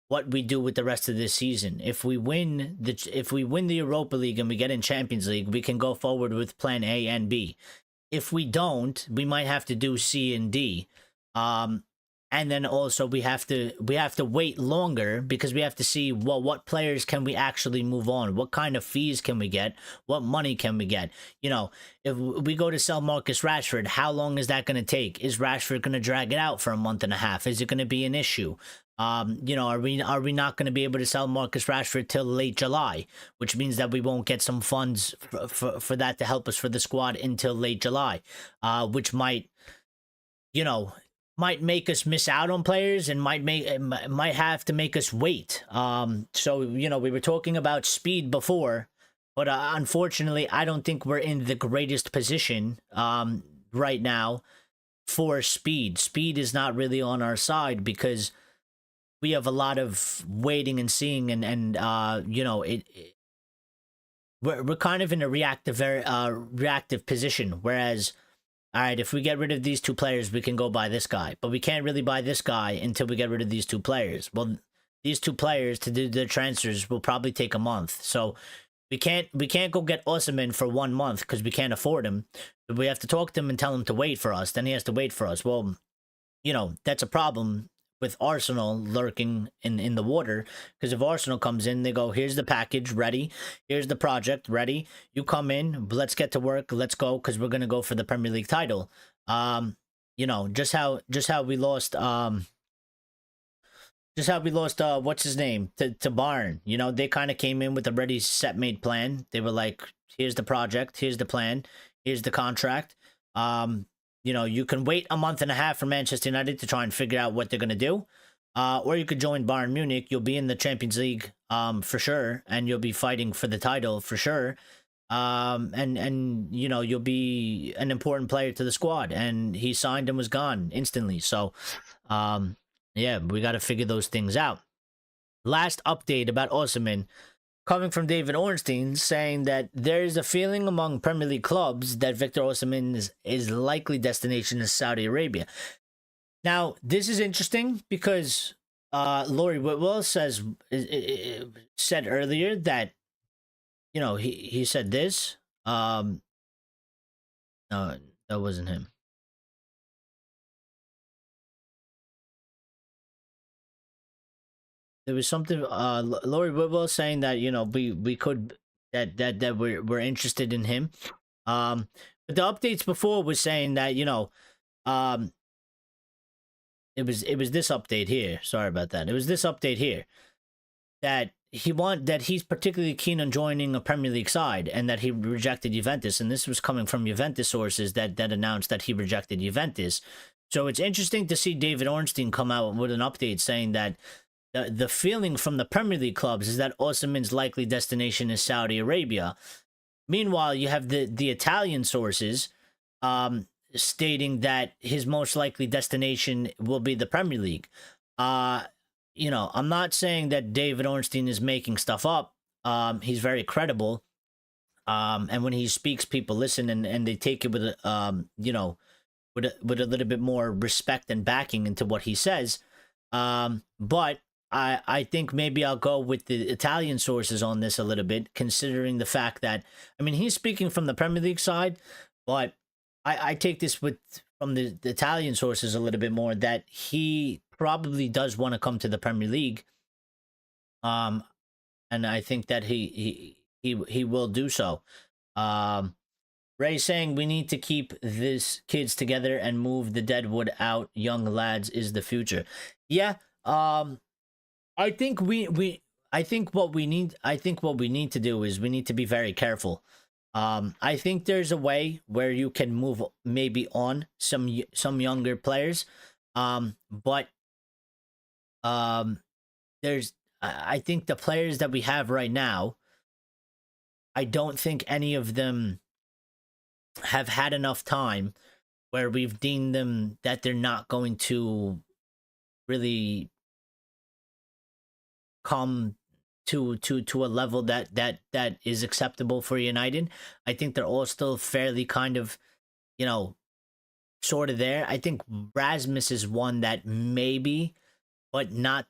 what we do with the rest of this season. If we win the Europa League and we get in Champions League, we can go forward with plan A and B. If we don't, we might have to do C and D. And then also we have to wait longer because we have to see, well, what players can we actually move on? What kind of fees can we get? What money can we get? If we go to sell Marcus Rashford, how long is that going to take? Is Rashford going to drag it out for a month and a half? Is it going to be an issue? Are we not going to be able to sell Marcus Rashford till late July, which means that we won't get some funds for that to help us for the squad until late July, which might make us miss out on players and might have to make us wait. So we were talking about speed before, but unfortunately, I don't think we're in the greatest position right now for speed. Speed is not really on our side because we have a lot of waiting and seeing, and we're kind of in a reactive position. Whereas, all right, if we get rid of these two players, we can go buy this guy, but we can't really buy this guy until we get rid of these two players. Well, these two players to do the transfers will probably take a month, so we can't go get Osimhen for 1 month because we can't afford him. We have to talk to him and tell him to wait for us. Then he has to wait for us. Well, that's a problem with Arsenal lurking in the water, because if Arsenal comes in, they go, here's the package ready, here's the project ready, you come in, let's get to work, let's go, because we're gonna go for the Premier League title. Just how we lost what's his name to Bayern. They kind of came in with a ready set made plan. They were like, here's the project, here's the plan, here's the contract. You can wait a month and a half for Manchester United to try and figure out what they're going to do. Or you could join Bayern Munich. You'll be in the Champions League for sure, and you'll be fighting for the title for sure. And you'll be an important player to the squad. And he signed and was gone instantly. So, yeah, we got to figure those things out. Last update about Osimhen, coming from David Ornstein, saying that there is a feeling among Premier League clubs that Victor Osimhen is likely destination is Saudi Arabia. Now, this is interesting because Laurie Whitwell said earlier that he said this. No, that wasn't him. There was something Laurie Whitwell saying that we could that we're interested in him. But the updates before was saying that it was this update here. Sorry about that. It was this update here that he's particularly keen on joining a Premier League side, and that he rejected Juventus. And this was coming from Juventus sources that announced that he rejected Juventus. So it's interesting to see David Ornstein come out with an update saying that the feeling from the Premier League clubs is that Osimhen's likely destination is Saudi Arabia. Meanwhile, you have the Italian sources stating that his most likely destination will be the Premier League. I'm not saying that David Ornstein is making stuff up. He's very credible. And when he speaks, people listen and they take it with with a little bit more respect and backing into what he says. But I think maybe I'll go with the Italian sources on this a little bit, considering the fact that, I mean, he's speaking from the Premier League side, but I take this from the Italian sources a little bit more, that he probably does want to come to the Premier League. And I think that he will do so. Ray saying we need to keep these kids together and move the deadwood out. Young lads is the future. Yeah. I think what we need to do is we need to be very careful. I think there's a way where you can move maybe on some younger players. But I think the players that we have right now, I don't think any of them have had enough time where we've deemed them that they're not going to really come to a level that is acceptable for United. I think they're all still fairly kind of, sort of there. I think Rasmus is one that maybe, but not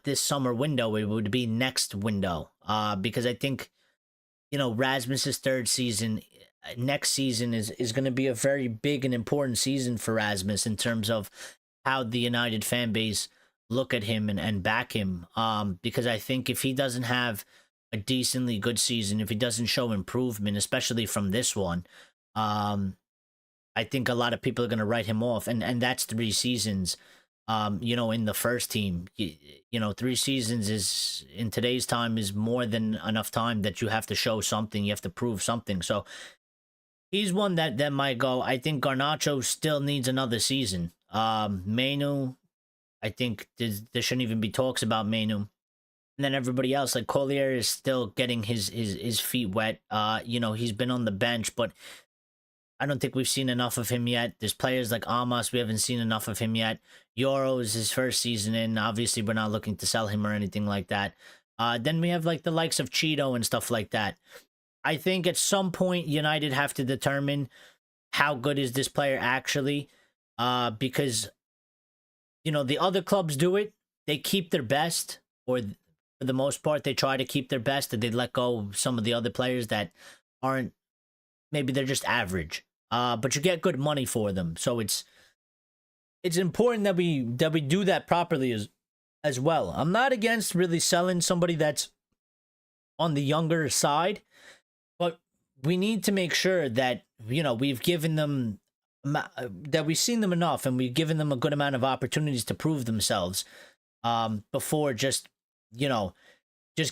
this summer window. It would be next window. Because I think, Rasmus's third season, next season is going to be a very big and important season for Rasmus in terms of how the United fan base look at him and back him. Because I think if he doesn't have a decently good season, if he doesn't show improvement, especially from this one, I think a lot of people are going to write him off. And that's 3 seasons, in the first team. 3 seasons is, in today's time, is more than enough time that you have to show something. You have to prove something. So he's one that might go. I think Garnacho still needs another season. Mainu, I think there shouldn't even be talks about Mainu. And then everybody else, like Collier, is still getting his feet wet. He's been on the bench, but I don't think we've seen enough of him yet. There's players like Amos, we haven't seen enough of him yet. Euro is his first season in. Obviously, we're not looking to sell him or anything like that. Then we have like the likes of Cheeto and stuff like that. I think at some point United have to determine how good is this player actually, because the other clubs do it. They keep their best, or for the most part, they try to keep their best, and they let go of some of the other players that aren't. Maybe they're just average. But you get good money for them, so it's important that we do that properly as well. I'm not against really selling somebody that's on the younger side, but we need to make sure that we've given them, that we've seen them enough, and we've given them a good amount of opportunities to prove themselves before just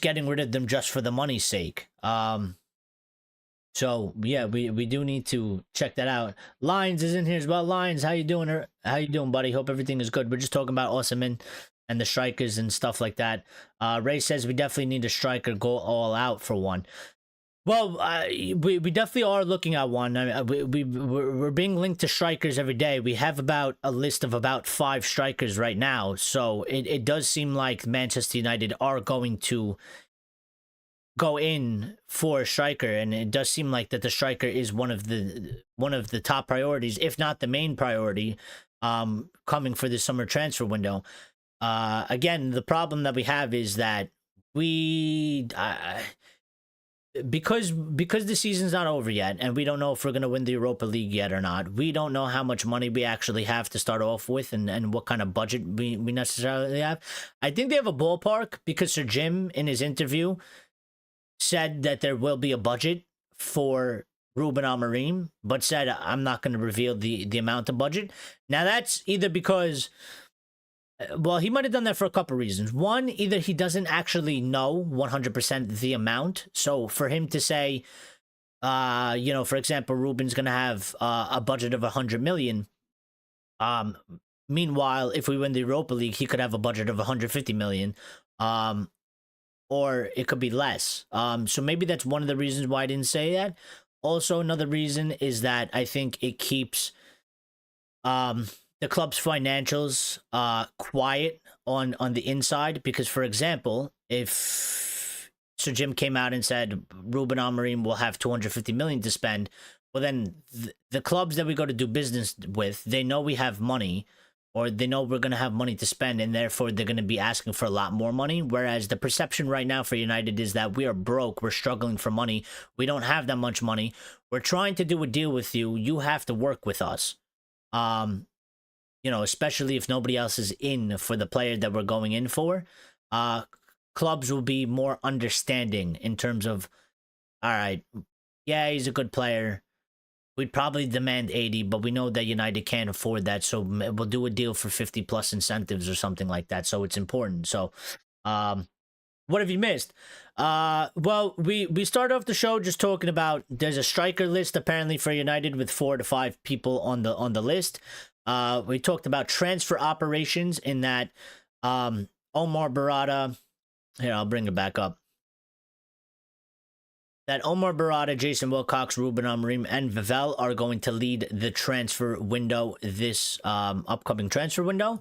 getting rid of them just for the money's sake. So yeah, we do need to check that out. Lines is in here as well. Lines, how you doing? How you doing, buddy? Hope everything is good. We're just talking about Osimhen and the strikers and stuff like that. Ray says we definitely need a striker, go all out for one. Well, we definitely are looking at one. I mean, we're being linked to strikers every day. We have about a list of about 5 strikers right now. So it does seem like Manchester United are going to go in for a striker, and it does seem like that the striker is one of the top priorities, if not the main priority, coming for this summer transfer window. Again, the problem that we have is that because the season's not over yet, and we don't know if we're going to win the Europa League yet or not. We don't know how much money we actually have to start off with, and what kind of budget we necessarily have. I think they have a ballpark, because Sir Jim, in his interview, said that there will be a budget for Ruben Amorim, but said I'm not going to reveal the amount of budget. Now, that's either because well, he might have done that for a couple reasons. One, either he doesn't actually know 100% the amount. So for him to say, for example, Ruben's going to have a budget of 100 million. Meanwhile, if we win the Europa League, he could have a budget of 150 million. Or it could be less. So maybe that's one of the reasons why I didn't say that. Also, another reason is that I think it keeps the club's financials quiet on the inside, because, for example, if Sir Jim came out and said Ruben Amorim will have 250 million to spend, well, then the clubs that we go to do business with, they know we have money, or they know we're going to have money to spend, and therefore they're going to be asking for a lot more money. Whereas the perception right now for United is that we are broke, we're struggling for money, we don't have that much money, we're trying to do a deal with you, you have to work with us. Especially if nobody else is in for the player that we're going in for. Clubs will be more understanding in terms of, all right, yeah, he's a good player, we'd probably demand 80, but we know that United can't afford that, so we'll do a deal for 50 plus incentives or something like that. So it's important. So, what have you missed? Well, we started off the show just talking about there's a striker list apparently for United with 4 to 5 people on the list. We talked about transfer operations in that Omar Barada. Here, I'll bring it back up. That Omar Barada, Jason Wilcox, Ruben Amorim, and Vivel are going to lead the transfer window this upcoming transfer window.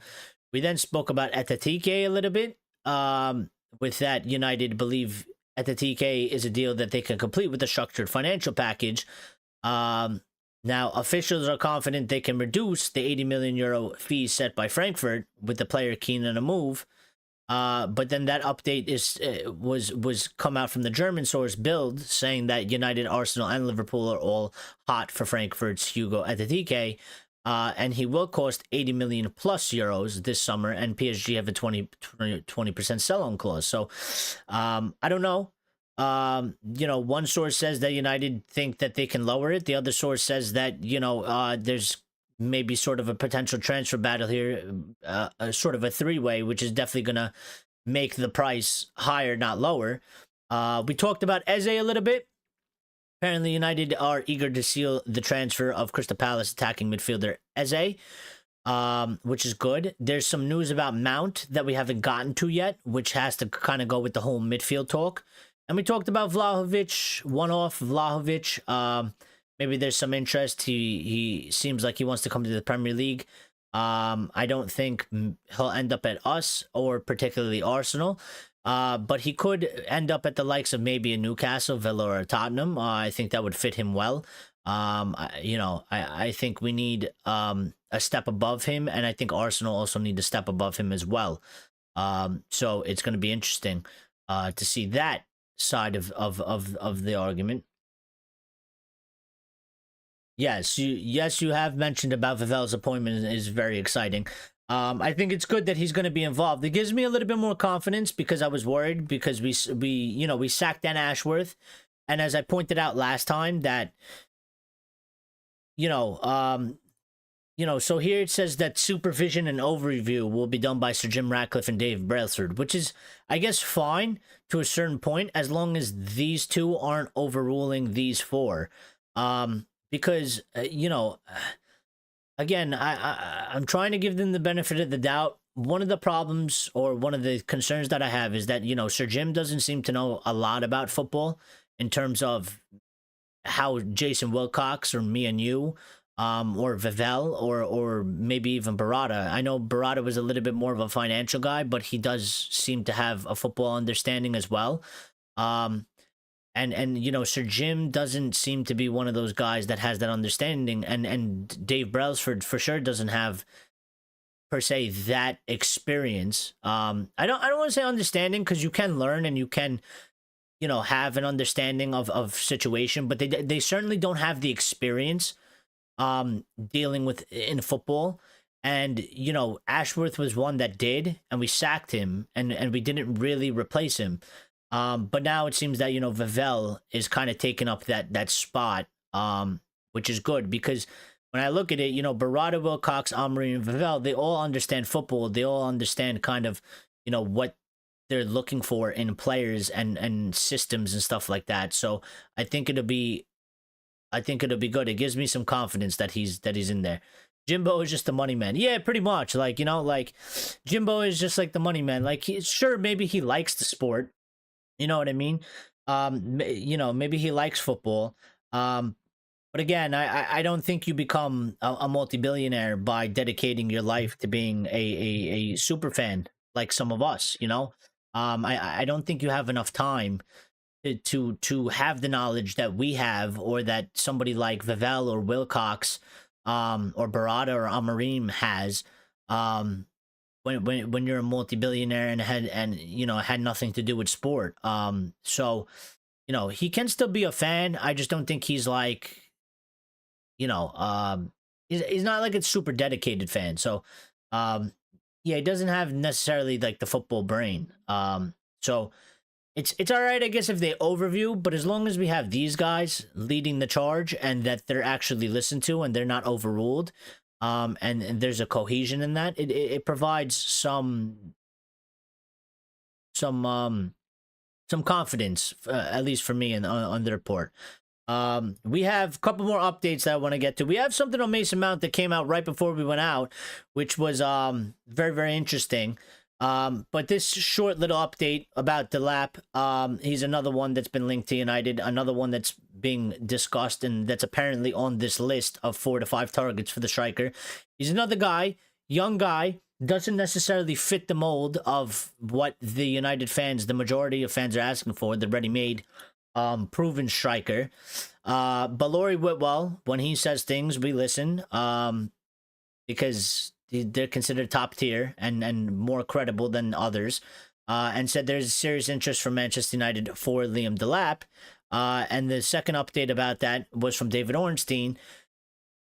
We then spoke about Eberechi a little bit. With that, United believe Eberechi is a deal that they can complete with a structured financial package. Now, officials are confident they can reduce the 80 million euro fee set by Frankfurt with the player keen on a move. But then that update was come out from the German source Bild, saying that United, Arsenal, and Liverpool are all hot for Frankfurt's Hugo Eberechi, and he will cost 80 million plus euros this summer, and PSG have a 20% sell-on clause. So I don't know. One source says that United think that they can lower it. The other source says that, there's maybe sort of a potential transfer battle here, sort of a three-way, which is definitely going to make the price higher, not lower. We talked about Eze a little bit. Apparently, United are eager to seal the transfer of Crystal Palace attacking midfielder Eze, which is good. There's some news about Mount that we haven't gotten to yet, which has to kind of go with the whole midfield talk. And we talked about Vlahovic, one-off Vlahovic. Maybe there's some interest. He seems like he wants to come to the Premier League. I don't think he'll end up at us or particularly Arsenal. But he could end up at the likes of maybe a Newcastle, Villa, or Tottenham. I think that would fit him well. I think we need a step above him, and I think Arsenal also need to step above him as well. So it's going to be interesting to see that side of the argument. Yes, you have mentioned about Vivel's appointment is very exciting. I think it's good that he's going to be involved. It gives me a little bit more confidence because I was worried because we sacked Dan Ashworth, and as I pointed out last time that so here it says that supervision and overview will be done by Sir Jim Ratcliffe and Dave Brailsford, which is, I guess, fine to a certain point as long as these two aren't overruling these four. Because, again, I'm trying to give them the benefit of the doubt. One of the problems or one of the concerns that I have is that, Sir Jim doesn't seem to know a lot about football in terms of how Jason Wilcox or me and you, or Vivel or maybe even Barada. I know Barada was a little bit more of a financial guy, but he does seem to have a football understanding as well. And Sir Jim doesn't seem to be one of those guys that has that understanding, and Dave Brailsford for sure doesn't have per se that experience. I don't want to say understanding, because you can learn and you can have an understanding of situation, but they certainly don't have the experience dealing with in football. And Ashworth was one that did, and we sacked him, and we didn't really replace him. But now it seems that, Vivel is kind of taking up that spot, which is good because when I look at it, Barada, Wilcox, Amorim, and Vivell, they all understand football. They all understand kind of, what they're looking for in players and systems and stuff like that. So I think it'll be good. It gives me some confidence that he's in there. Jimbo is just the money man. Yeah, pretty much. Like, Jimbo is just like the money man. Like, maybe he likes the sport. You know what I mean? Maybe he likes football. But again, I don't think you become a multi-billionaire by dedicating your life to being a super fan like some of us, I don't think you have enough time to have the knowledge that we have, or that somebody like Vivell or Wilcox or Barada or Amorim has, when you're a multi-billionaire and had nothing to do with sport. So he can still be a fan. I just don't think he's like, he's not like a super dedicated fan. So yeah, he doesn't have necessarily like the football brain. So it's all right, I guess, if they overview, but as long as we have these guys leading the charge and that they're actually listened to and they're not overruled, and there's a cohesion in that, it provides some confidence, at least for me, on the report. We have a couple more updates that I want to get to. We have something on Mason Mount that came out right before we went out, which was very, very interesting. But this short little update about Delap, he's another one that's been linked to United, another one that's being discussed and that's apparently on this list of 4 to 5 targets for the striker. He's another guy, young guy, doesn't necessarily fit the mold of what the United fans, the majority of fans, are asking for, the ready-made proven striker. But Laurie Whitwell, when he says things, we listen, because they're considered top tier and more credible than others, and said there's serious interest from Manchester United for Liam Delap. And the second update about that was from David Ornstein,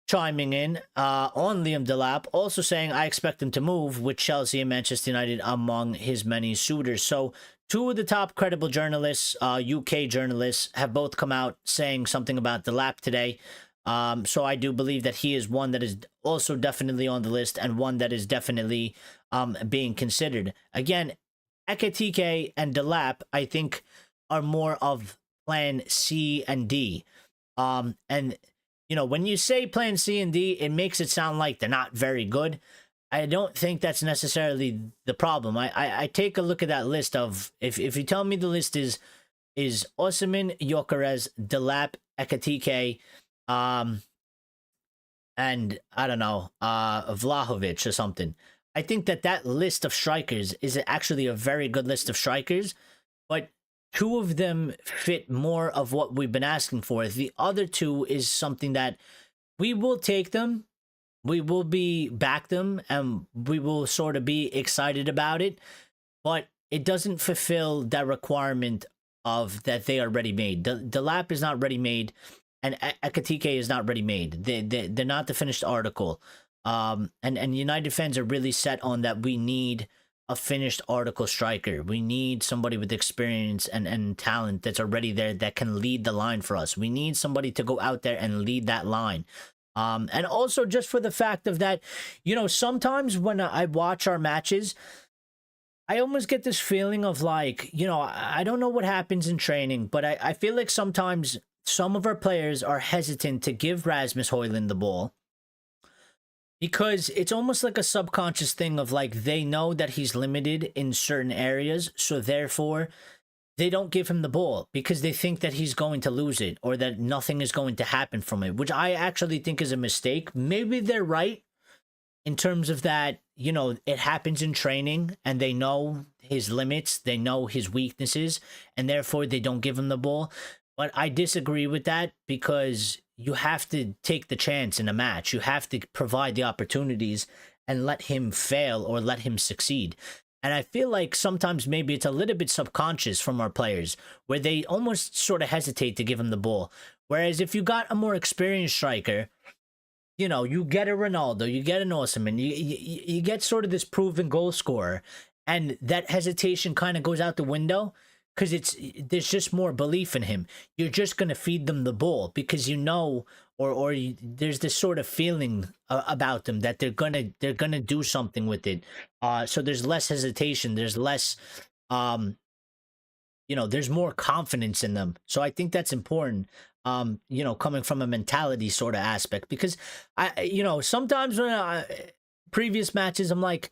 chiming in on Liam Delap, also saying, I expect him to move, with Chelsea and Manchester United among his many suitors. So two of the top credible journalists, UK journalists, have both come out saying something about Delap today. So I do believe that he is one that is also definitely on the list, and one that is definitely being considered. Again, Ekitike and Delap, I think, are more of plan C and D. And, when you say plan C and D, it makes it sound like they're not very good. I don't think that's necessarily the problem. I take a look at that list of, if you tell me the list is Osimhen, Gyökeres, Delap, Ekitike, and I don't know, Vlahovic or something. I think that list of strikers is actually a very good list of strikers, but two of them fit more of what we've been asking for. The other two is something that we will take them, we will back them, and we will sort of be excited about it, but it doesn't fulfill that requirement of that they are ready made. Delap is not ready made, and Ekitike is not ready made. They're not the finished article. And United fans are really set on that. We need a finished article striker. We need somebody with experience and talent that's already there, that can lead the line for us. We need somebody to go out there and lead that line. And also just for the fact of that, sometimes when I watch our matches, I almost get this feeling of like, I don't know what happens in training, but I feel like sometimes some of our players are hesitant to give Rasmus Højlund the ball, because it's almost like a subconscious thing of like, they know that he's limited in certain areas, so therefore they don't give him the ball because they think that he's going to lose it, or that nothing is going to happen from it, which I actually think is a mistake. Maybe they're right in terms of that, it happens in training and they know his limits, they know his weaknesses, and therefore they don't give him the ball. But I disagree with that, because you have to take the chance in a match. You have to provide the opportunities and let him fail or let him succeed. And I feel like sometimes maybe it's a little bit subconscious from our players, where they almost sort of hesitate to give him the ball. Whereas if you got a more experienced striker, you get a Ronaldo, you get an Osimhen, you get sort of this proven goal scorer, and that hesitation kind of goes out the window, because there's just more belief in him. You're just gonna feed them the ball because there's this sort of feeling about them that they're gonna do something with it. So there's less hesitation. There's less, there's more confidence in them. So I think that's important. Coming from a mentality sort of aspect, because sometimes when previous matches, I'm like,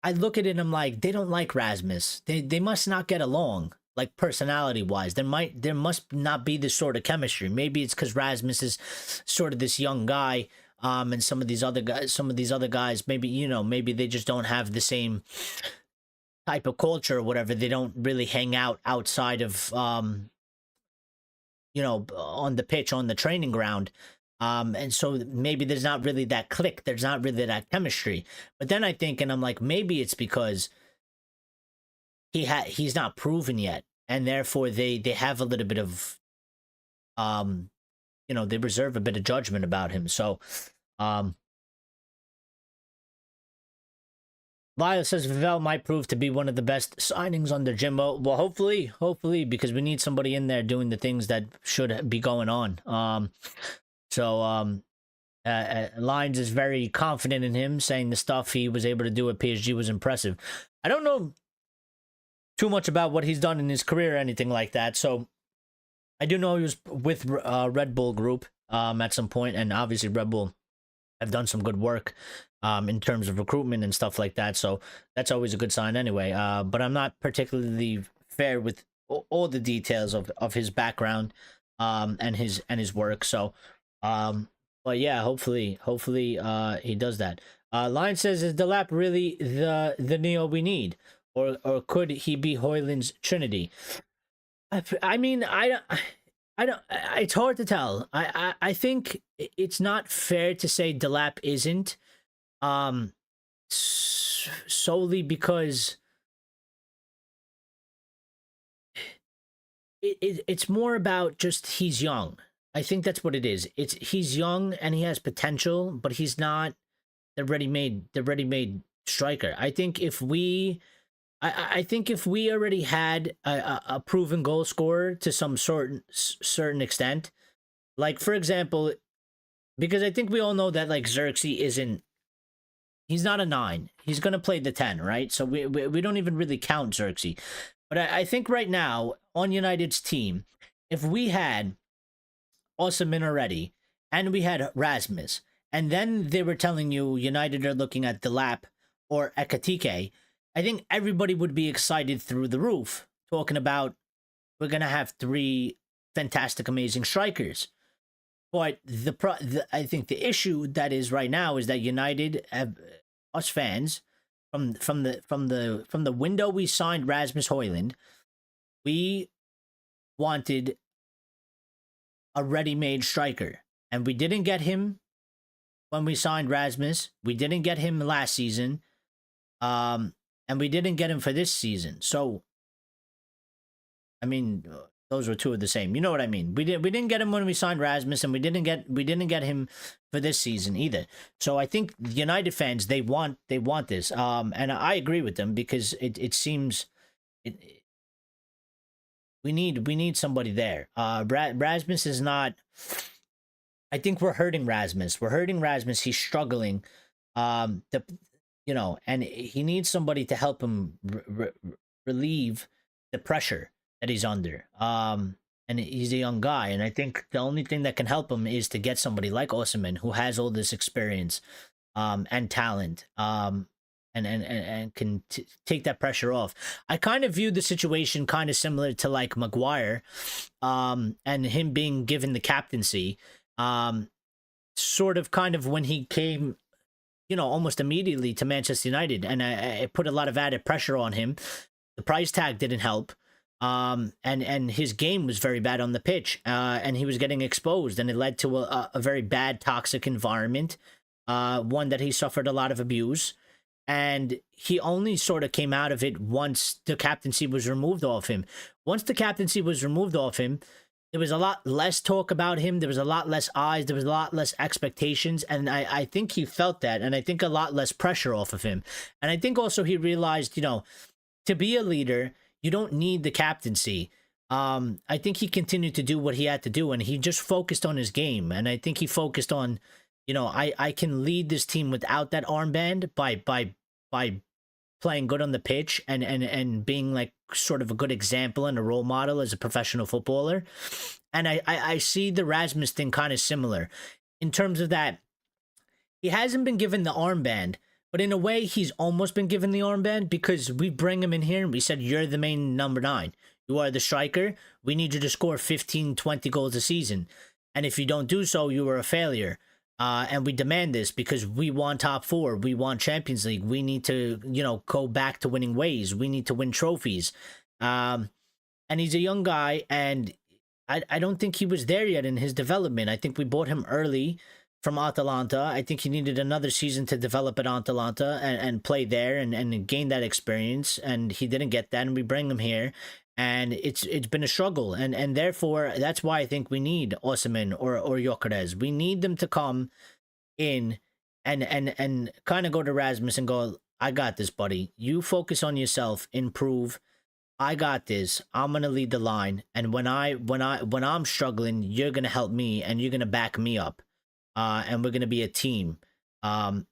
I look at it and I'm like, they don't like Rasmus. They must not get along, like personality wise. There must not be this sort of chemistry. Maybe it's because Rasmus is sort of this young guy, and some of these other guys, maybe they just don't have the same type of culture or whatever. They don't really hang out outside of on the pitch, on the training ground. And so maybe there's not really that click. There's not really that chemistry. But then I think, and I'm like, maybe it's because he's not proven yet, and therefore they have a little bit of, they reserve a bit of judgment about him. So, Lyle says Vivell might prove to be one of the best signings under Jimbo. Well, hopefully, because we need somebody in there doing the things that should be going on. Lyons is very confident in him, saying the stuff he was able to do at PSG was impressive. I don't know too much about what he's done in his career or anything like that. So I do know he was with Red Bull Group at some point, and obviously Red Bull have done some good work in terms of recruitment and stuff like that. So that's always a good sign anyway. But I'm not particularly fair with all the details of his background and his work. So but yeah, hopefully he does that. Lion says, is Delap really the Neo we need, or could he be Højlund's Trinity? I mean, I don't. It's hard to tell. I think it's not fair to say Delap isn't, solely because it's more about just he's young. I think that's what it is. He's young and he has potential, but he's not the ready-made striker. I think if we already had a proven goal scorer to some certain extent, like for example, because I think we all know that like Xerxes he's not a 9. He's gonna play the 10, right? So we don't even really count Xerxes. But I think right now on United's team, if we had Osimhen already, and we had Rasmus, and then they were telling you United are looking at Delap or Ekatike, I think everybody would be excited through the roof, talking about we're going to have 3 fantastic, amazing strikers. But I think the issue that is right now is that United, us fans, from the window we signed Rasmus Højlund, we wanted a ready-made striker, and we didn't get him when we signed Rasmus. We didn't get him last season, and we didn't get him for this season. So, I mean, those were 2 of the same. You know what I mean? We didn't get him when we signed Rasmus, and we didn't get him for this season either. So I think United fans, they want this, and I agree with them, because it seems we need somebody there. Rasmus is not. I think we're hurting Rasmus. He's struggling. And he needs somebody to help him relieve the pressure that he's under. And he's a young guy, and I think the only thing that can help him is to get somebody like Osimhen, who has all this experience, and talent, and can take that pressure off. I kind of view the situation kind of similar to like Maguire, and him being given the captaincy, sort of kind of when he came, almost immediately to Manchester United, and it put a lot of added pressure on him. The price tag didn't help, and his game was very bad on the pitch, and he was getting exposed, and it led to a very bad, toxic environment, one that he suffered a lot of abuse. And he only sort of came out of it once the captaincy was removed off him. Once the captaincy was removed off him, there was a lot less talk about him. There was a lot less eyes. There was a lot less expectations. And I think he felt that. And I think a lot less pressure off of him. And I think also he realized, to be a leader, you don't need the captaincy. I think he continued to do what he had to do, and he just focused on his game. And I think he focused on, I can lead this team without that armband by playing good on the pitch and being like sort of a good example and a role model as a professional footballer. And I see the Rasmus thing kind of similar in terms of that. He hasn't been given the armband, but in a way he's almost been given the armband, because we bring him in here and we said, you're the main number 9. You are the striker. We need you to score 15, 20 goals a season. And if you don't do so, you are a failure. And we demand this because we want top 4. We want Champions League. We need to, go back to winning ways. We need to win trophies. And he's a young guy, and I don't think he was there yet in his development. I think we bought him early from Atalanta. I think he needed another season to develop at Atalanta and play there and gain that experience. And he didn't get that, and we bring him here. And it's been a struggle, and therefore that's why I think we need Osimhen or Gyökeres. We need them to come in and kind of go to Rasmus and go, I got this, buddy. You focus on yourself, improve. I got this. I'm gonna lead the line, and when I'm struggling, you're gonna help me and you're gonna back me up, and we're gonna be a team.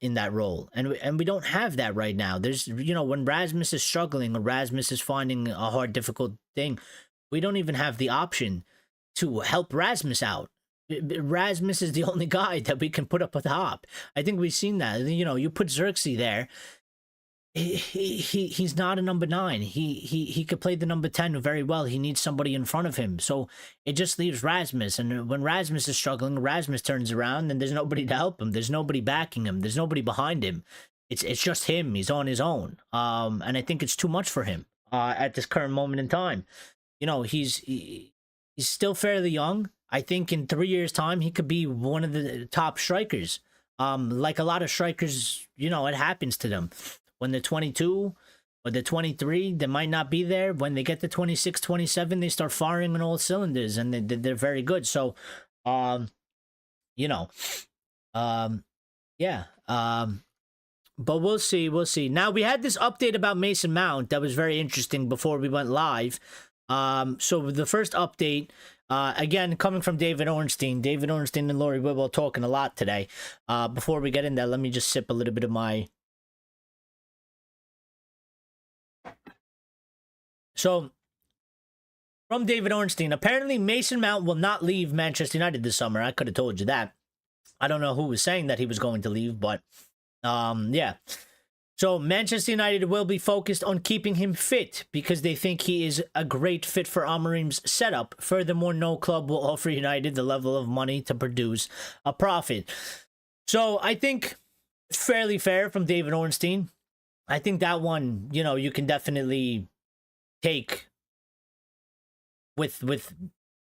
In that role, and we don't have that right now. There's, when Rasmus is struggling or Rasmus is finding a hard, difficult thing, we don't even have the option to help Rasmus out. Rasmus is the only guy that we can put up at the top. I think we've seen that. You put Xerxes there. He's not a number 9. He could play the number 10 very well. He needs somebody in front of him. So it just leaves Rasmus. And when Rasmus is struggling, Rasmus turns around and there's nobody to help him. There's nobody backing him. There's nobody behind him. It's just him. He's on his own. And I think it's too much for him at this current moment in time. He's still fairly young. I think in 3 years' time, he could be one of the top strikers. Like a lot of strikers, it happens to them. When they're 22 or they're 23, they might not be there. When they get to 26, 27, they start firing on all cylinders, and they're very good. So, yeah. But we'll see. We'll see. Now, we had this update about Mason Mount that was very interesting before we went live. So the first update, again, coming from David Ornstein. David Ornstein and Laurie Whitwell talking a lot today. Before we get in there, let me just sip a little bit of my... So, from David Ornstein, apparently Mason Mount will not leave Manchester United this summer. I could have told you that. I don't know who was saying that he was going to leave, but yeah. So, Manchester United will be focused on keeping him fit because they think he is a great fit for Amorim's setup. Furthermore, no club will offer United the level of money to produce a profit. So, I think it's fairly fair from David Ornstein. I think that one, you can definitely take with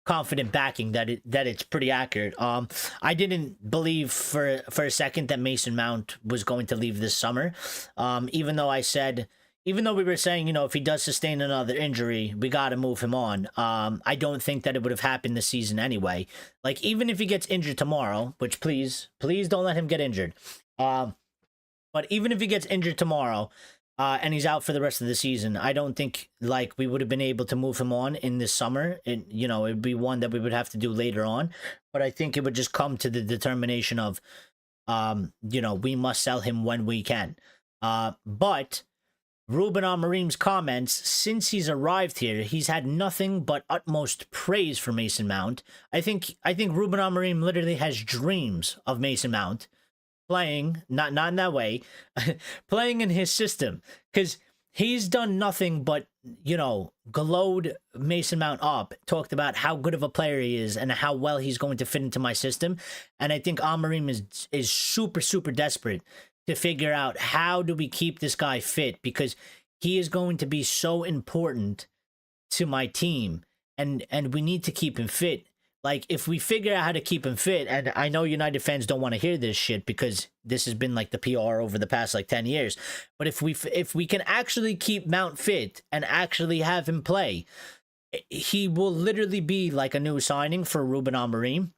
confident backing that it's pretty accurate. I didn't believe for a second that Mason Mount was going to leave this summer. Even though we were saying, if he does sustain another injury, we got to move him on. I don't think that it would have happened this season anyway. Like, even if he gets injured tomorrow, which please don't let him get injured. But even if he gets injured tomorrow, and he's out for the rest of the season, I don't think we would have been able to move him on in this summer. It'd be one that we would have to do later on. But I think it would just come to the determination of, we must sell him when we can. But Ruben Amorim's comments since he's arrived here, he's had nothing but utmost praise for Mason Mount. I think Ruben Amorim literally has dreams of Mason Mount playing, not in that way, playing in his system, because he's done nothing but, glowed Mason Mount up, talked about how good of a player he is and how well he's going to fit into my system. And I think Amorim is super, super desperate to figure out how do we keep this guy fit, because he is going to be so important to my team, and we need to keep him fit. Like, if we figure out how to keep him fit, and I know United fans don't want to hear this shit because this has been like the PR over the past 10 years. But if we can actually keep Mount fit and actually have him play, he will literally be like a new signing for Ruben Amorim.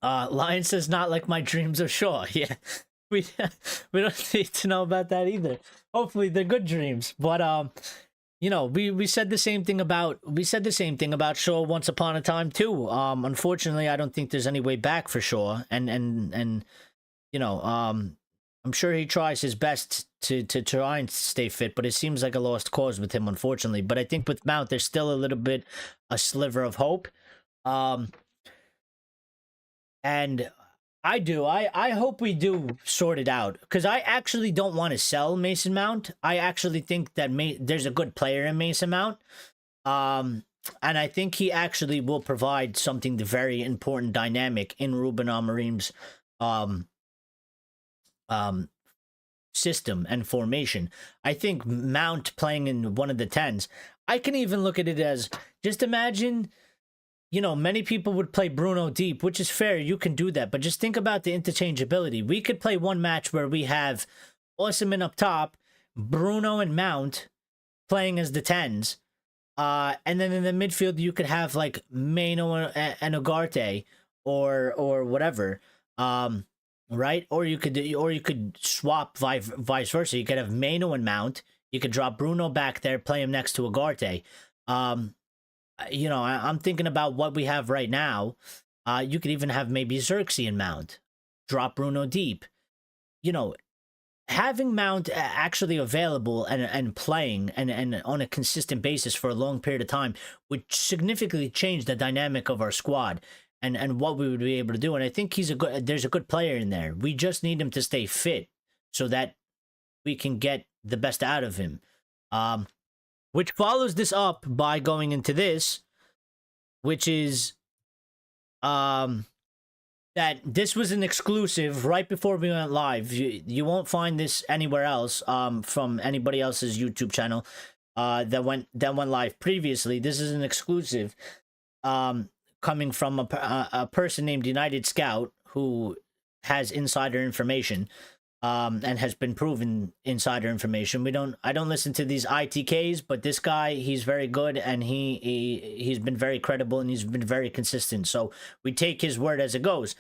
Lion says, not like my dreams are sure. Yeah, we don't need to know about that either. Hopefully they're good dreams. But we said the same thing about Shaw once upon a time too. Unfortunately, I don't think there's any way back for Shaw, and I'm sure he tries his best to try and stay fit, but it seems like a lost cause with him, unfortunately. But I think with Mount, there's still a little bit a sliver of hope. And I hope we do sort it out, because I actually don't want to sell Mason Mount. I actually think that there's a good player in Mason Mount. And I think he actually will provide something very important dynamic in Ruben Amorim's system and formation. I think Mount playing in one of the 10s, I can even look at it as, just imagine, many people would play Bruno deep, which is fair. You can do that. But just think about the interchangeability. We could play one match where we have Osimhen up top, Bruno and Mount playing as the 10s. And then in the midfield, you could have like Meno and Ugarte or whatever. Right? Or you could swap vice versa. You could have Meno and Mount. You could drop Bruno back there, play him next to Ugarte. I'm thinking about what we have right now. You could even have maybe Xerxes and Mount. Drop Bruno deep. Having Mount actually available and playing and on a consistent basis for a long period of time would significantly change the dynamic of our squad and what we would be able to do. And I think there's a good player in there. We just need him to stay fit so that we can get the best out of him. Which follows this up by going into this, which is that this was an exclusive right before we went live. You won't find this anywhere else from anybody else's YouTube channel that went live previously. This is an exclusive coming from a person named United Scout, who has insider information. And has been proven insider information. I don't listen to these ITKs, but this guy, he's very good, and he's been very credible, and he's been very consistent. So we take his word as it goes.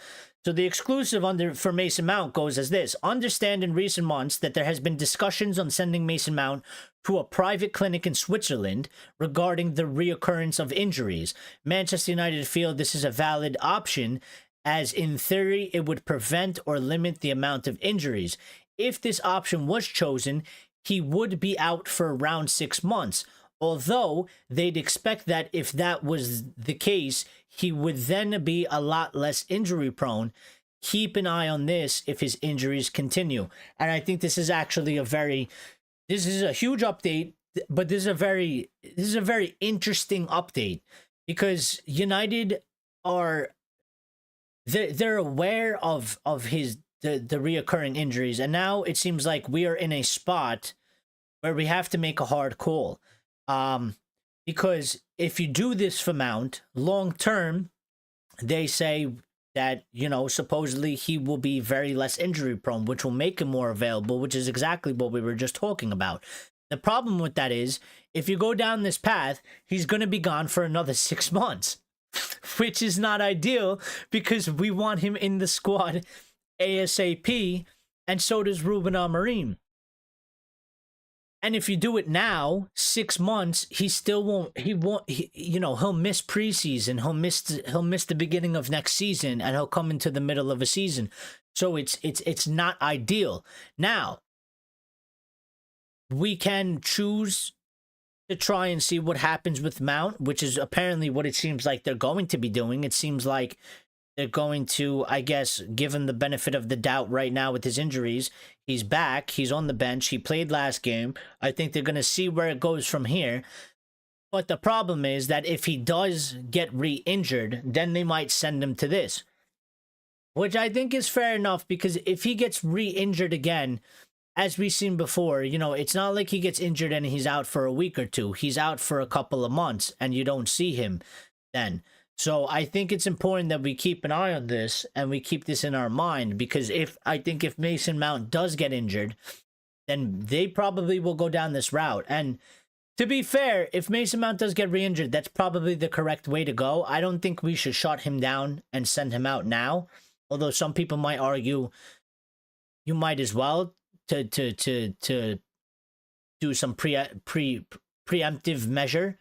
So the exclusive for Mason Mount goes as this: understand in recent months that there has been discussions on sending Mason Mount to a private clinic in Switzerland regarding the reoccurrence of injuries. Manchester United feel this is a valid option, as in theory it would prevent or limit the amount of injuries. If this option was chosen, he would be out for around 6 months, although they'd expect that if that was the case, he would then be a lot less injury prone. Keep an eye on this if his injuries continue. And I think this is actually this is a huge update, but this is a very interesting update, because United are they're aware of the reoccurring injuries, and now it seems like we are in a spot where we have to make a hard call. Because if you do this for Mount long term, they say that supposedly he will be very less injury prone, which will make him more available, which is exactly what we were just talking about. The problem with that is, if you go down this path, he's going to be gone for another 6 months. Which is not ideal, because we want him in the squad ASAP, and so does Ruben Amorim. And if you do it now, 6 months, he'll miss preseason, he'll miss the beginning of next season, and he'll come into the middle of a season. So it's not ideal. Now, we can choose to try and see what happens with Mount, which is apparently what it seems like they're going to be doing. It seems like they're going to, I guess, give him the benefit of the doubt right now with his injuries. He's back. He's on the bench. He played last game. I think they're going to see where it goes from here. But the problem is that if he does get re-injured, then they might send him to this, which I think is fair enough, because if he gets re-injured again, as we've seen before, it's not like he gets injured and he's out for a week or two. He's out for a couple of months, and you don't see him then. So I think it's important that we keep an eye on this, and we keep this in our mind, because if Mason Mount does get injured, then they probably will go down this route. And to be fair, if Mason Mount does get re-injured, that's probably the correct way to go. I don't think we should shut him down and send him out now. Although some people might argue you might as well to do some preemptive measure,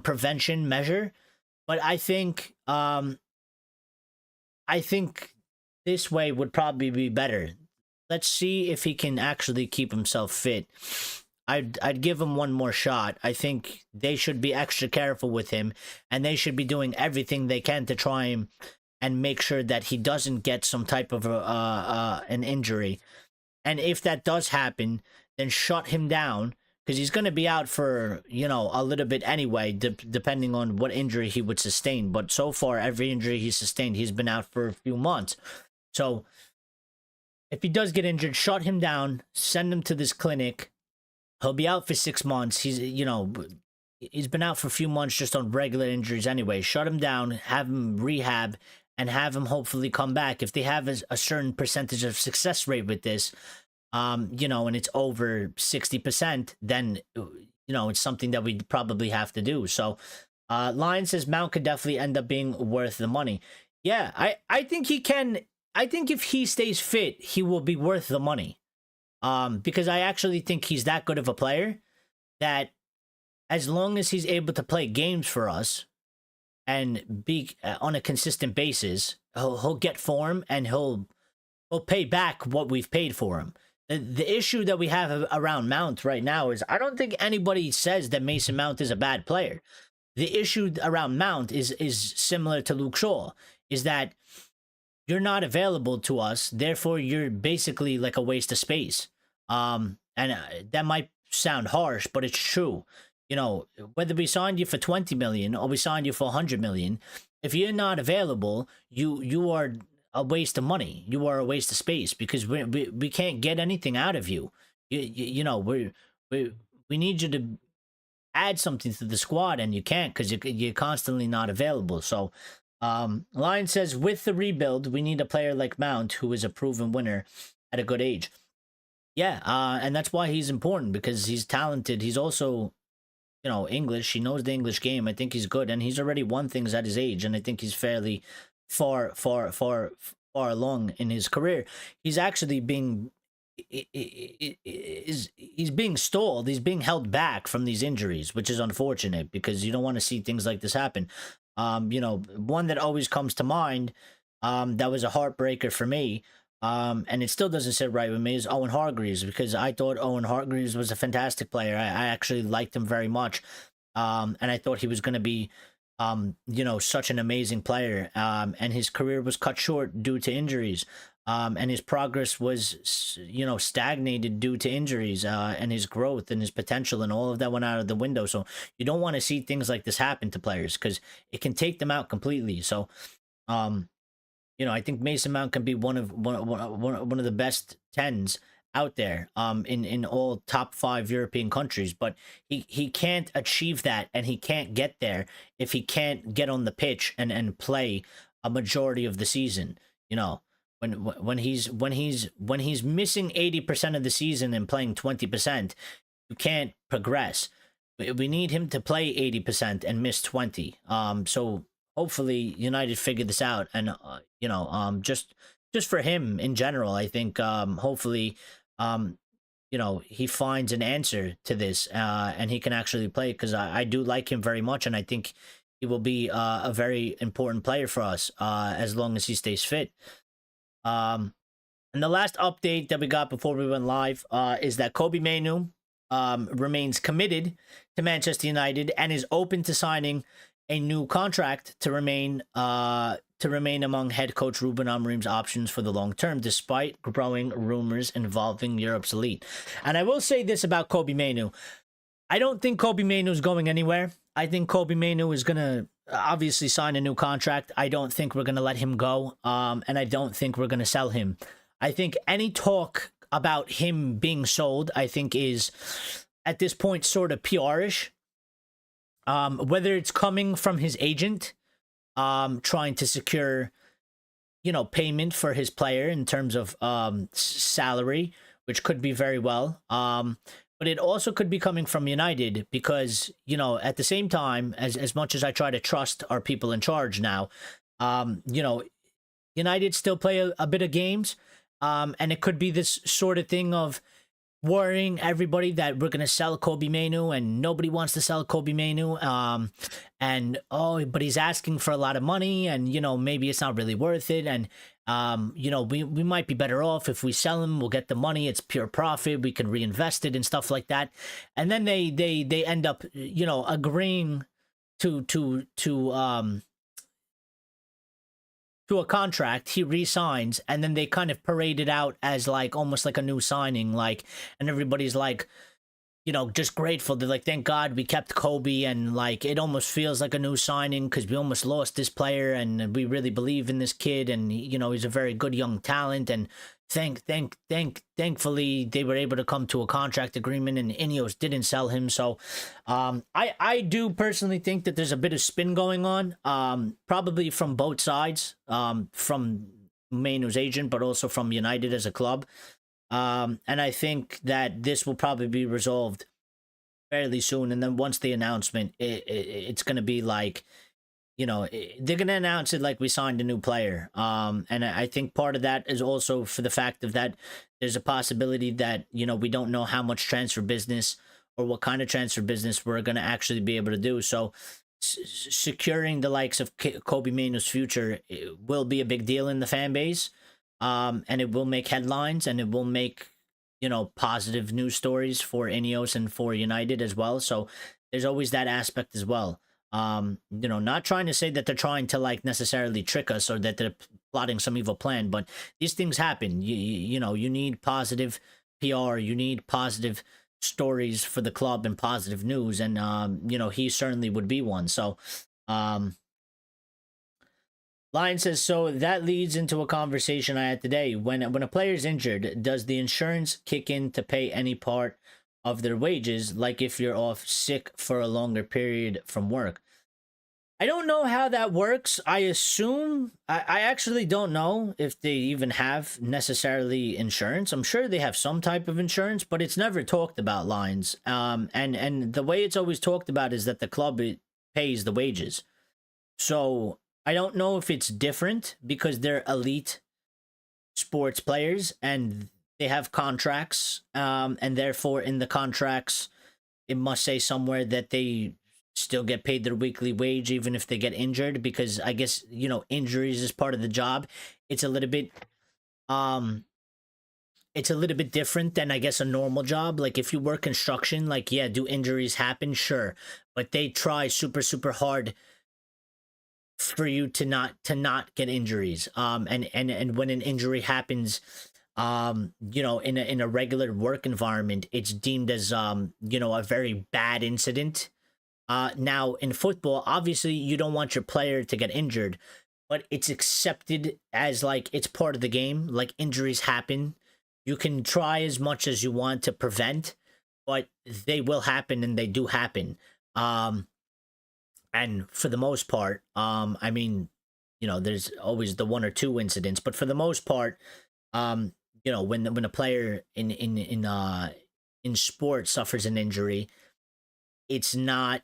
prevention measure. But I think this way would probably be better. Let's see if he can actually keep himself fit. I'd give him one more shot. I think they should be extra careful with him, and they should be doing everything they can to try and make sure that he doesn't get some type of an injury. And if that does happen, then shut him down, because he's going to be out for, a little bit anyway, depending on what injury he would sustain. But so far, every injury he's sustained, he's been out for a few months. So if he does get injured, shut him down, send him to this clinic. He'll be out for 6 months. He's been out for a few months just on regular injuries anyway. Shut him down, have him rehab, and have him hopefully come back. If they have a certain percentage of success rate with this, and it's over 60%, then, it's something that we probably have to do. So, Lion says Mount could definitely end up being worth the money. Yeah, I think he can. I think if he stays fit, he will be worth the money. Because I actually think he's that good of a player that as long as he's able to play games for us and be on a consistent basis, he'll get form and he'll pay back what we've paid for him. The issue that we have around Mount right now is I don't think anybody says that Mason Mount is a bad player. The issue around Mount is similar to Luke Shaw, is that you're not available to us, therefore you're basically like a waste of space. And that might sound harsh, but it's true. Whether we signed you for 20 million or we signed you for 100 million, if you're not available, you are a waste of money. You are a waste of space, because we can't get anything out of you. We need you to add something to the squad, and you can't, because you're constantly not available. So Lion says, with the rebuild, we need a player like Mount, who is a proven winner at a good age. Yeah, and that's why he's important, because he's talented. He's also, English. He knows the English game. I think he's good, and he's already won things at his age, and I think he's fairly far along in his career. He's actually being he's being stalled. He's being held back from these injuries, which is unfortunate, because you don't want to see things like this happen. One that always comes to mind, that was a heartbreaker for me, and it still doesn't sit right with me, is Owen Hargreaves, because I thought Owen Hargreaves was a fantastic player. I actually liked him very much, and I thought he was going to be, such an amazing player, and his career was cut short due to injuries, and his progress was, stagnated due to injuries, and his growth and his potential and all of that went out of the window. So you don't want to see things like this happen to players, because it can take them out completely. So, I think Mason Mount can be one of the best 10s out there, in all top 5 European countries, but he can't achieve that, and he can't get there if he can't get on the pitch and play a majority of the season. When he's missing 80% of the season and playing 20%, you can't progress. We need him to play 80% and miss 20. So hopefully United figure this out, and just for him in general, I think hopefully he finds an answer to this, and he can actually play, because I do like him very much, and I think he will be a very important player for us, as long as he stays fit. And the last update that we got before we went live is that Kobbie Mainoo remains committed to Manchester United and is open to signing a new contract to remain among head coach Ruben Amorim's options for the long term, despite growing rumors involving Europe's elite. And I will say this about Kobbie Mainoo. I don't think Kobbie Mainoo is going anywhere. I think Kobbie Mainoo is going to obviously sign a new contract. I don't think we're going to let him go, and I don't think we're going to sell him. I think any talk about him being sold, I think, is at this point sort of PR-ish. Whether it's coming from his agent, trying to secure, payment for his player in terms of salary, which could be very well. But it also could be coming from United, because, at the same time, as much as I try to trust our people in charge now, United still play a bit of games. And it could be this sort of thing of, worrying everybody that we're gonna sell Kobe Mainu and nobody wants to sell Kobe Mainu. And oh, but he's asking for a lot of money, and maybe it's not really worth it. And we might be better off if we sell him. We'll get the money. It's pure profit. We can reinvest it and stuff like that. And then they end up agreeing to a contract. He re-signs, and then they kind of parade it out as like almost like a new signing, like, and everybody's like, just grateful. They're like, thank God we kept Kobe, and like it almost feels like a new signing because we almost lost this player, and we really believe in this kid, and he's a very good young talent, and thankfully they were able to come to a contract agreement, and Ineos didn't sell him. So I do personally think that there's a bit of spin going on, probably from both sides, from Mainu's agent, but also from United as a club. And I think that this will probably be resolved fairly soon. And then once the announcement, it's going to be like, they're going to announce it like we signed a new player. And I think part of that is also for the fact of that there's a possibility that, we don't know how much transfer business or what kind of transfer business we're going to actually be able to do. So securing the likes of Kobe Mainu's future will be a big deal in the fan base. And it will make headlines, and it will make, positive news stories for Ineos and for United as well. So there's always that aspect as well. Not trying to say that they're trying to like necessarily trick us or that they're plotting some evil plan, but these things happen. You need positive PR, you need positive stories for the club and positive news, and he certainly would be one. So Lion says, so that leads into a conversation I had today. When a player's injured, does the insurance kick in to pay any part of their wages, like if you're off sick for a longer period from work? I don't know how that works. I assume, I actually don't know if they even have necessarily insurance. I'm sure they have some type of insurance, but it's never talked about, Lions. And the way it's always talked about is that the club pays the wages. So I don't know if it's different because they're elite sports players and they have contracts, and therefore in the contracts it must say somewhere that they still get paid their weekly wage even if they get injured, because I guess injuries is part of the job. It's a little bit different than I guess a normal job. Like if you work construction, like yeah, do injuries happen? Sure, but they try super hard for you to not get injuries. And when an injury happens, in a regular work environment, it's deemed as a very bad incident. Now in football, obviously you don't want your player to get injured, but it's accepted as like it's part of the game. Like injuries happen. You can try as much as you want to prevent, but they will happen, and they do happen. And for the most part, I mean, there's always the one or two incidents, but for the most part, when a player in sport suffers an injury, it's not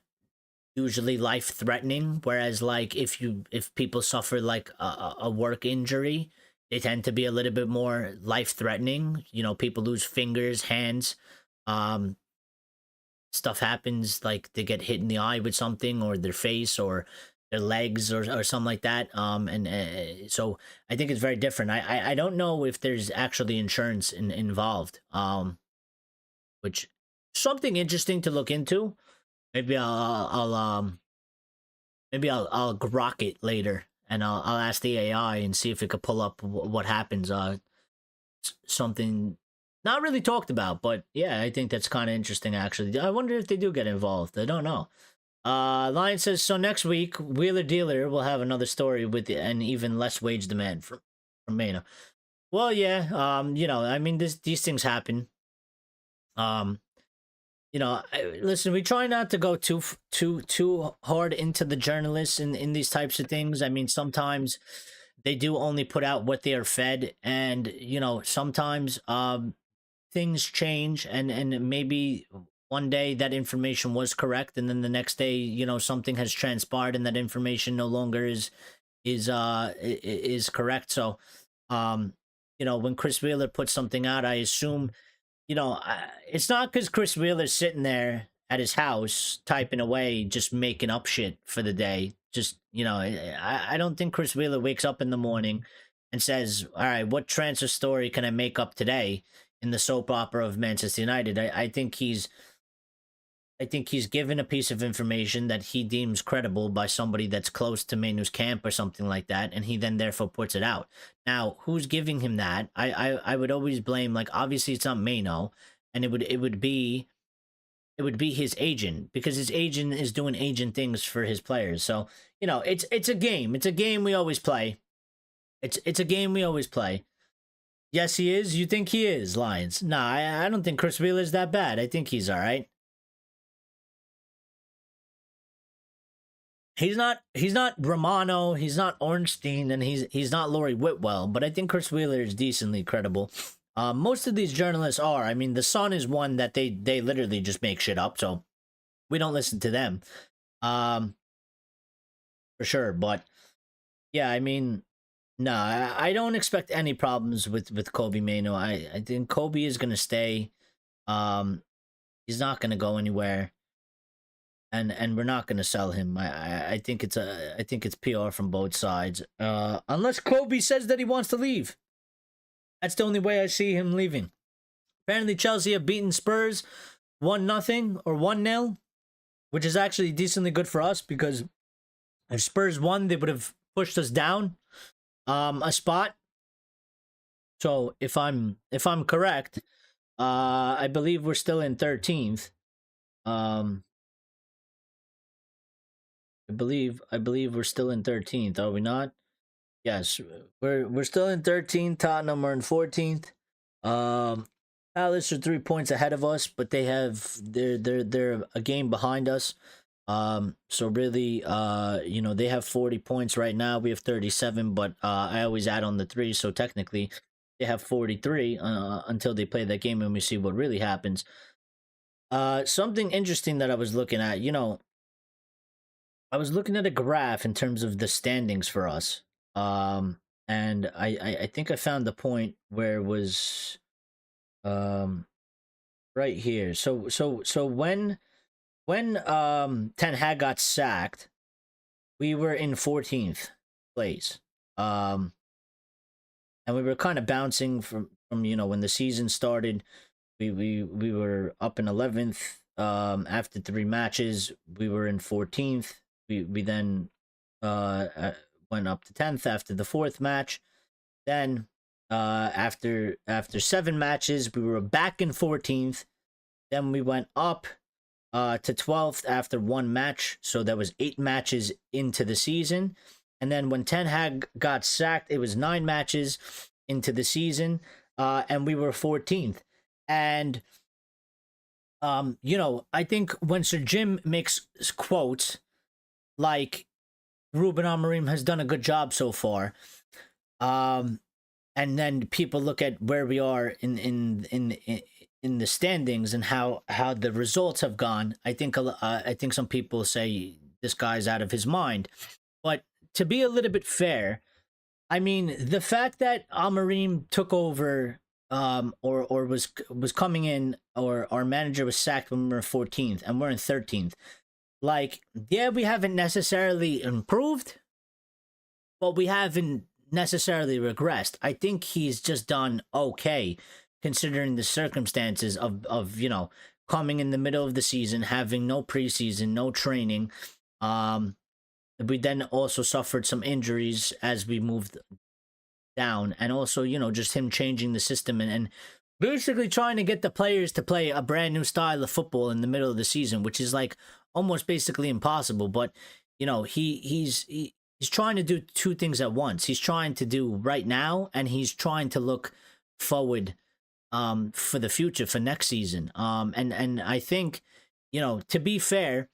usually life threatening. Whereas, like if people suffer like a work injury, they tend to be a little bit more life threatening. People lose fingers, hands. Stuff happens, like they get hit in the eye with something, or their face, or their legs, or something like that. So I think it's very different. I don't know if there's actually insurance involved. Which something interesting to look into. Maybe I'll grok it later, and I'll ask the AI and see if it could pull up what happens. Something not really talked about, but yeah, I think that's kind of interesting, actually. I wonder if they do get involved. I don't know. Lion says, so next week, Wheeler Dealer will have another story with an even less wage demand from Maino. Well, yeah, I mean, these things happen. Listen, we try not to go too hard into the journalists in these types of things. I mean, sometimes they do only put out what they are fed, and sometimes things change, and maybe one day that information was correct, and then the next day something has transpired and that information no longer is correct. So when Chris Wheeler puts something out, I assume it's not because Chris Wheeler's sitting there at his house typing away, just making up shit for the day. Just, I don't think Chris Wheeler wakes up in the morning and says, all right, what transfer story can I make up today in the soap opera of Manchester United? I think he's given a piece of information that he deems credible by somebody that's close to Manu's camp or something like that, and he then therefore puts it out. Now, who's giving him that? I would always blame, like, obviously it's not Mano, and it would be his agent, because his agent is doing agent things for his players. So, it's a game. It's a game we always play. It's a game we always play. Yes, he is. You think he is, Lions? Nah, I don't think Chris Wheeler's that bad. I think he's all right. He's not Romano, he's not Ornstein, and he's not Laurie Whitwell, but I think Chris Wheeler is decently credible. Most of these journalists are. I mean, the Sun is one that they literally just make shit up, so we don't listen to them. For sure, but yeah, I mean, no, I don't expect any problems with Kobe Mano. I think Kobe is gonna stay. Um, he's not gonna go anywhere. And we're not going to sell him. I think it's PR from both sides. Unless Kobe says that he wants to leave. That's the only way I see him leaving. Apparently Chelsea have beaten Spurs 1-0 or 1-0, which is actually decently good for us, because if Spurs won, they would have pushed us down a spot. So if I'm correct, I believe we're still in 13th. I believe we're still in 13th, are we not? Yes, we're still in 13th. Tottenham are in 14th. Palace are 3 points ahead of us, but they're a game behind us. So really, they have 40 points right now. We have 37, but I always add on the 3, so technically they have 43 until they play that game and we see what really happens. Something interesting that I was looking at, I was looking at a graph in terms of the standings for us. And I think I found the point where it was right here. So when Ten Hag got sacked, we were in 14th place. And we were kind of bouncing from when the season started. We were up in 11th. After 3 matches, we were in 14th. We then went up to 10th after the 4th match. Then after 7 matches, we were back in 14th. Then we went up to 12th after 1 match. So that was 8 matches into the season. And then when Ten Hag got sacked, it was 9 matches into the season, and we were 14th. And I think when Sir Jim makes quotes like Ruben Amorim has done a good job so far, and then people look at where we are in the standings and how the results have gone, I think some people say this guy's out of his mind. But to be a little bit fair, I mean, the fact that Amorim took over, or was coming in, or our manager was sacked when we were 14th and we're in 13th. Like, yeah, we haven't necessarily improved, but we haven't necessarily regressed. I think he's just done okay, considering the circumstances of coming in the middle of the season, having no preseason, no training. We then also suffered some injuries as we moved down, and also just him changing the system and basically trying to get the players to play a brand new style of football in the middle of the season, which is like almost basically impossible. But he's trying to do 2 things at once. He's trying to do right now, and he's trying to look forward for the future, for next season. And I think, to be fair,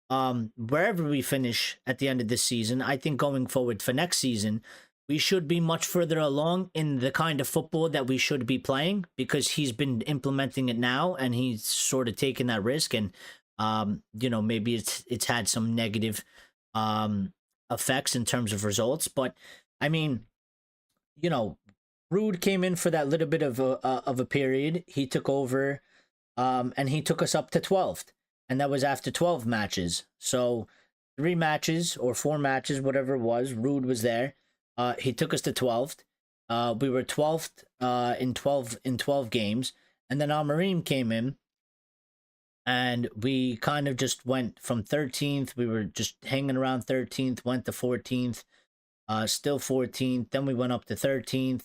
wherever we finish at the end of this season, I think going forward for next season, we should be much further along in the kind of football that we should be playing, because he's been implementing it now and he's sort of taken that risk. And maybe it's had some negative effects in terms of results, but I mean, Rude came in for that little bit of a period. He took over, and he took us up to 12th, and that was after 12 matches. So 3 matches or 4 matches, whatever it was, Rude was there. He took us to 12th. We were 12th in 12 games, and then Amorim came in, and we kind of just went from 13th. We were just hanging around 13th, went to 14th, still 14th. Then we went up to 13th.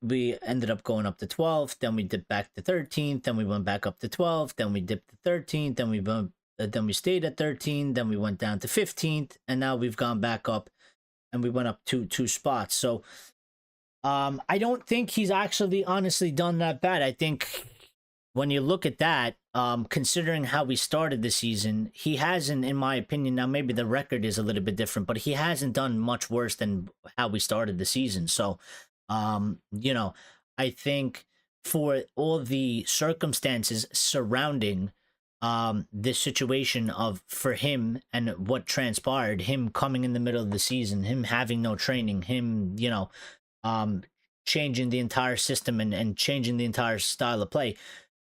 We ended up going up to 12th. Then we dipped back to 13th. Then we went back up to 12th. Then we dipped to 13th. Then we stayed at 13th. Then we went down to 15th, and now we've gone back up, and we went up two spots. So I don't think he's actually honestly done that bad. I think when you look at that, considering how we started the season, he hasn't, in my opinion, now maybe the record is a little bit different, but he hasn't done much worse than how we started the season. So, I think for all the circumstances surrounding this situation for him and what transpired, him coming in the middle of the season, him having no training, him, changing the entire system and changing the entire style of play,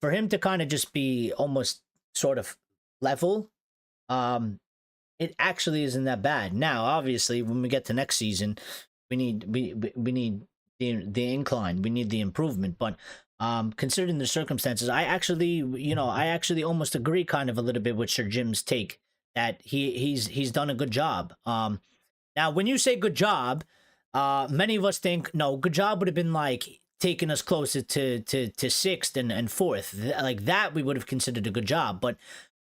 for him to kind of just be almost sort of level, it actually isn't that bad. Now, obviously, when we get to next season, we need the incline, we need the improvement. But considering the circumstances, I actually almost agree kind of a little bit with Sir Jim's take that he's done a good job. Now, when you say good job, many of us think, no, good job would have been like taking us closer to 6th and 4th. Like that, we would have considered a good job. But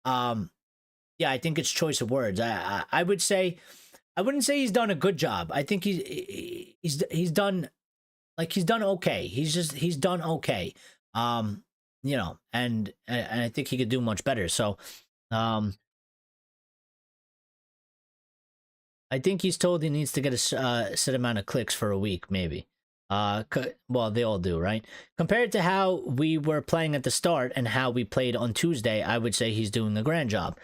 yeah, I think it's choice of words. I would say, I wouldn't say he's done a good job. I think he's done, like, he's done okay. He's done okay. And I think he could do much better. So I think he's told he needs to get a set amount of clicks for a week, maybe. Well, they all do, right? Compared to how we were playing at the start and how we played on Tuesday, I would say he's doing a grand job.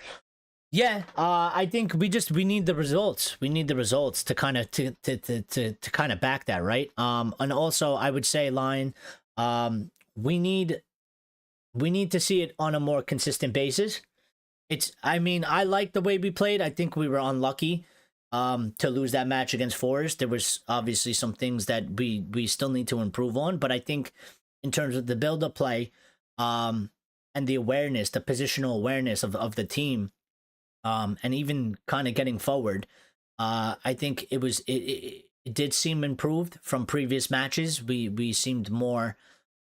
Yeah, I think we need the results. We need the results to kind of to kind of back that, right? And also I would say, Lion, we need to see it on a more consistent basis. I mean, I like the way we played. I think we were unlucky to lose that match against Forest. There was obviously some things that we still need to improve on, but I think in terms of the build-up play, and the awareness, the positional awareness of the team, and even kind of getting forward, I think it did seem improved from previous matches. We seemed more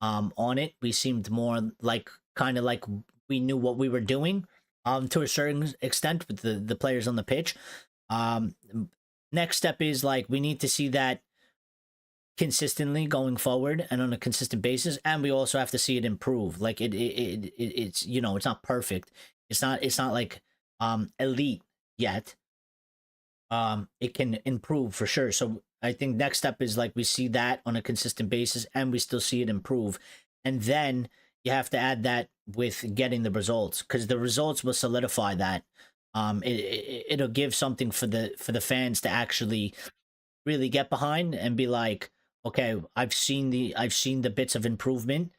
on it. We seemed more like kind of like we knew what we were doing to a certain extent with the players on the pitch. Next step is, like, we need to see that consistently going forward and on a consistent basis, and we also have to see it improve. Like it's it's not perfect. It's not like elite yet. It can improve for sure. So I think next step is, like, we see that on a consistent basis and we still see it improve, and then you have to add that with getting the results, because the results will solidify that. It'll give something for the fans to actually really get behind and be like, okay, I've seen the bits of improvement.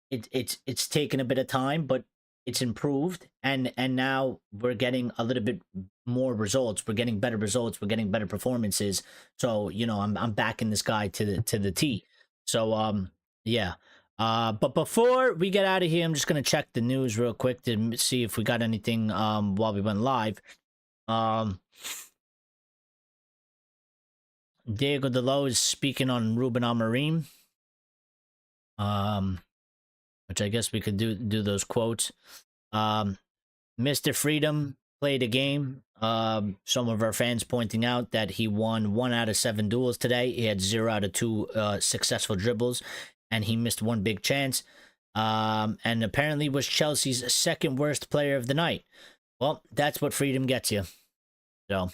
It's taken a bit of time, but it's improved, and now we're getting a little bit more results. We're getting better results. We're getting better performances. So I'm backing this guy to the T. So yeah. But before we get out of here, I'm just gonna check the news real quick to see if we got anything while we went live. Diego Delo is speaking on Ruben Amorim. Which I guess we could do those quotes. Mr. Freedom played a game. Some of our fans pointing out that he won 1 out of 7 duels today. He had 0 out of 2 successful dribbles, and he missed 1 big chance. And apparently was Chelsea's second worst player of the night. Well, that's what Freedom gets you. So,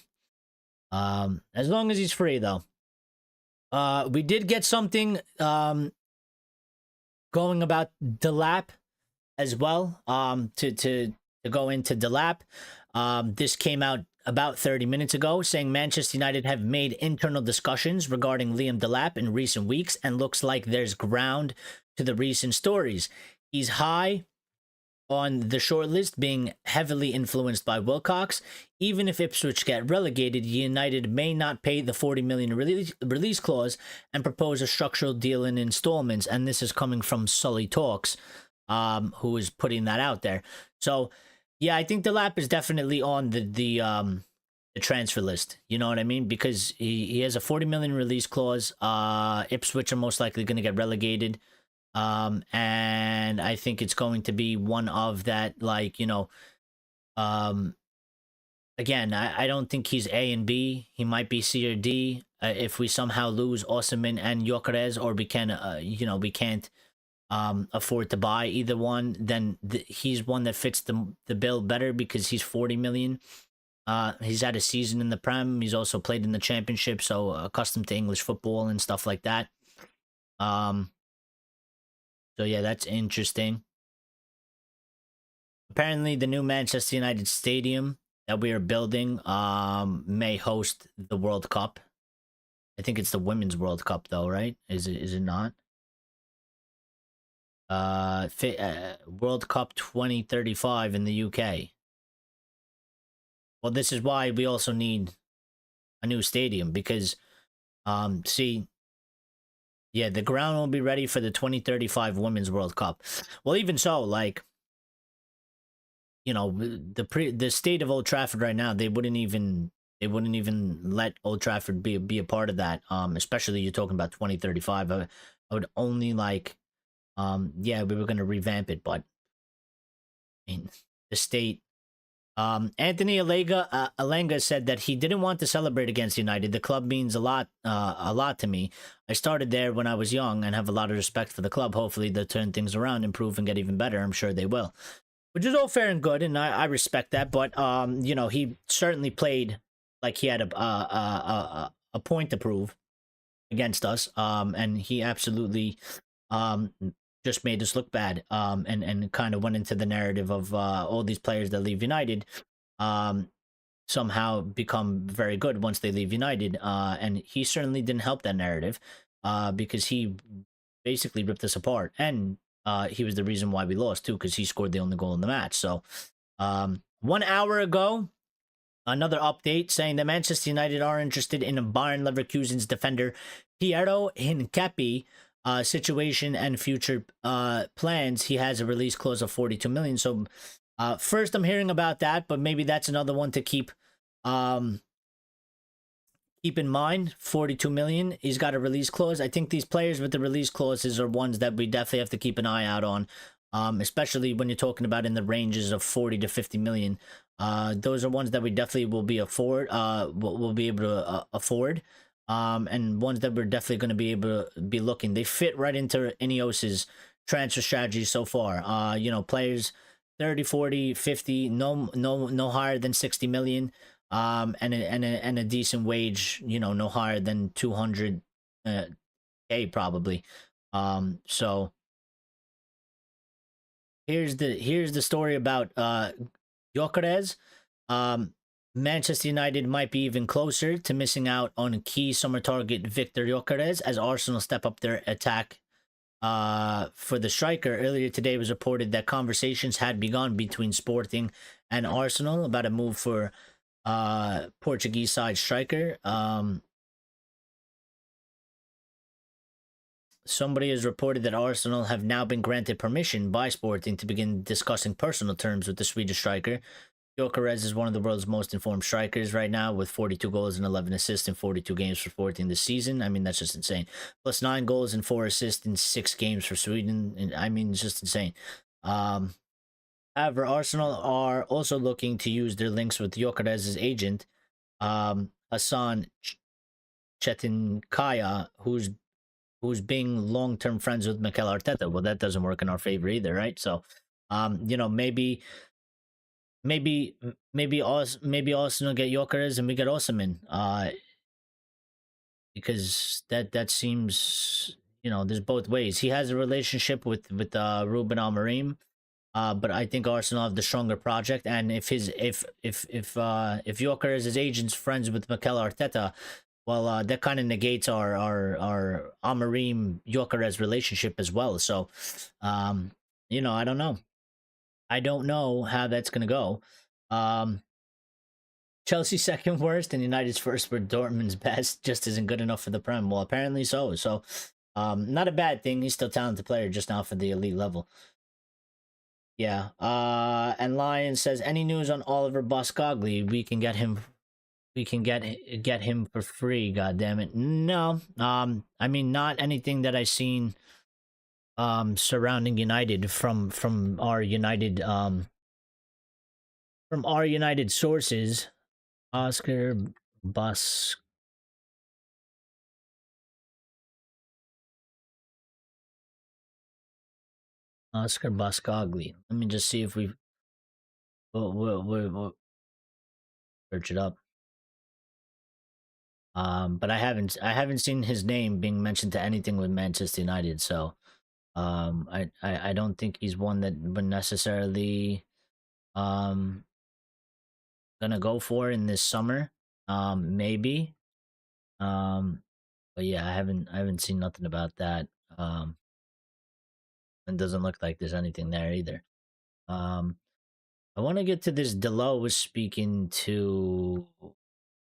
as long as he's free, though. We did get something going about Delap as well. To to go into Delap. This came out about 30 minutes ago, saying Manchester United have made internal discussions regarding Liam Delap in recent weeks, and looks like there's ground to the recent stories. He's high on the shortlist, being heavily influenced by Wilcox. Even if Ipswich get relegated, United may not pay the 40 million release clause and propose a structural deal in installments. And this is coming from Sully Talks, who is putting that out there. So, yeah, I think Delap is definitely on the transfer list. You know what I mean? Because he has a 40 million release clause. Ipswich are most likely going to get relegated. And I think it's going to be one of that, like, again, I don't think he's A and B. He might be C or D. If we somehow lose Osimhen and Gyökeres, or we can't afford to buy either one, then he's one that fits the bill better, because he's 40 million. He's had a season in the Prem. He's also played in the Championship, so accustomed to English football and stuff like that. So yeah, that's interesting. Apparently, the new Manchester United stadium that we are building may host the World Cup. I think it's the Women's World Cup, though, right? Is it not? World Cup 2035 in the UK. Well, this is why we also need a new stadium, because see, yeah, the ground will be ready for the 2035 Women's World Cup. Well, even so, like, the state of Old Trafford right now, they wouldn't even let Old Trafford be a part of that. Especially you're talking about 2035. I would only like, yeah, we were gonna revamp it, but I mean, the state. Anthony Alenga said that he didn't want to celebrate against United. The club means a lot to me. I started there when I was young and have a lot of respect for the club. Hopefully they'll turn things around, improve, and get even better. I'm sure they will. Which is all fair and good, and I respect that. But he certainly played like he had a point to prove against us. And he absolutely just made us look bad, and kind of went into the narrative of all these players that leave United somehow become very good once they leave United, and he certainly didn't help that narrative, because he basically ripped us apart, and he was the reason why we lost too, because he scored the only goal in the match. So 1 hour ago, another update saying that Manchester United are interested in Bayern Leverkusen's defender Piero Hincapié situation and future plans. He has a release clause of 42 million. So first I'm hearing about that, but maybe that's another one to keep in mind. 42 million, he's got a release clause. I think these players with the release clauses are ones that we definitely have to keep an eye out on, especially when you're talking about in the ranges of 40 to 50 million. Those are ones that we definitely will be able to afford. And ones that we're definitely going to be able to be looking. They fit right into Ineos's transfer strategy so far. Players 30, 40, 50, no higher than 60 million. And a decent wage, no higher than 200 K probably. So here's the story about Gyökeres. Manchester United might be even closer to missing out on a key summer target Victor Gyökeres as Arsenal step up their attack for the striker. Earlier today it was reported that conversations had begun between Sporting and Arsenal about a move for Portuguese side striker. Somebody has reported that Arsenal have now been granted permission by Sporting to begin discussing personal terms with the Swedish striker. Gyökeres is one of the world's most informed strikers right now, with 42 goals and 11 assists in 42 games for Sporting this season. I mean, that's just insane. Plus 9 goals and 4 assists in 6 games for Sweden. And I mean, it's just insane. However, Arsenal are also looking to use their links with Gyökeres' agent, Hassan Chetinkaya, who's being long-term friends with Mikel Arteta. Well, that doesn't work in our favor either, right? So, maybe Arsenal get Gyökeres and we get Osimhen, because that seems, there's both ways. He has a relationship with Ruben Amorim. But I think Arsenal have the stronger project, and if Gyökeres' agent's friends with Mikel Arteta, well, that kind of negates our Amorim Gyökeres relationship as well. So, I don't know. I don't know how that's gonna go. Chelsea second worst and United's first, where Dortmund's best just isn't good enough for the Prem. Well, apparently so. So, not a bad thing. He's still a talented player, just not for the elite level. Yeah. And Lion says, any news on Oliver Boscogli? We can get him. We can get him for free. God damn it. No. I mean, not anything that I've seen. Surrounding United from our United sources. Oscar Bus. Oscar Boscogli. Let me just see if we'll search it up. But I haven't seen his name being mentioned to anything with Manchester United. So, I don't think he's one that would necessarily gonna go for in this summer. Maybe. But yeah, I haven't seen nothing about that. It doesn't look like there's anything there either. I want to get to this. Delo was speaking to.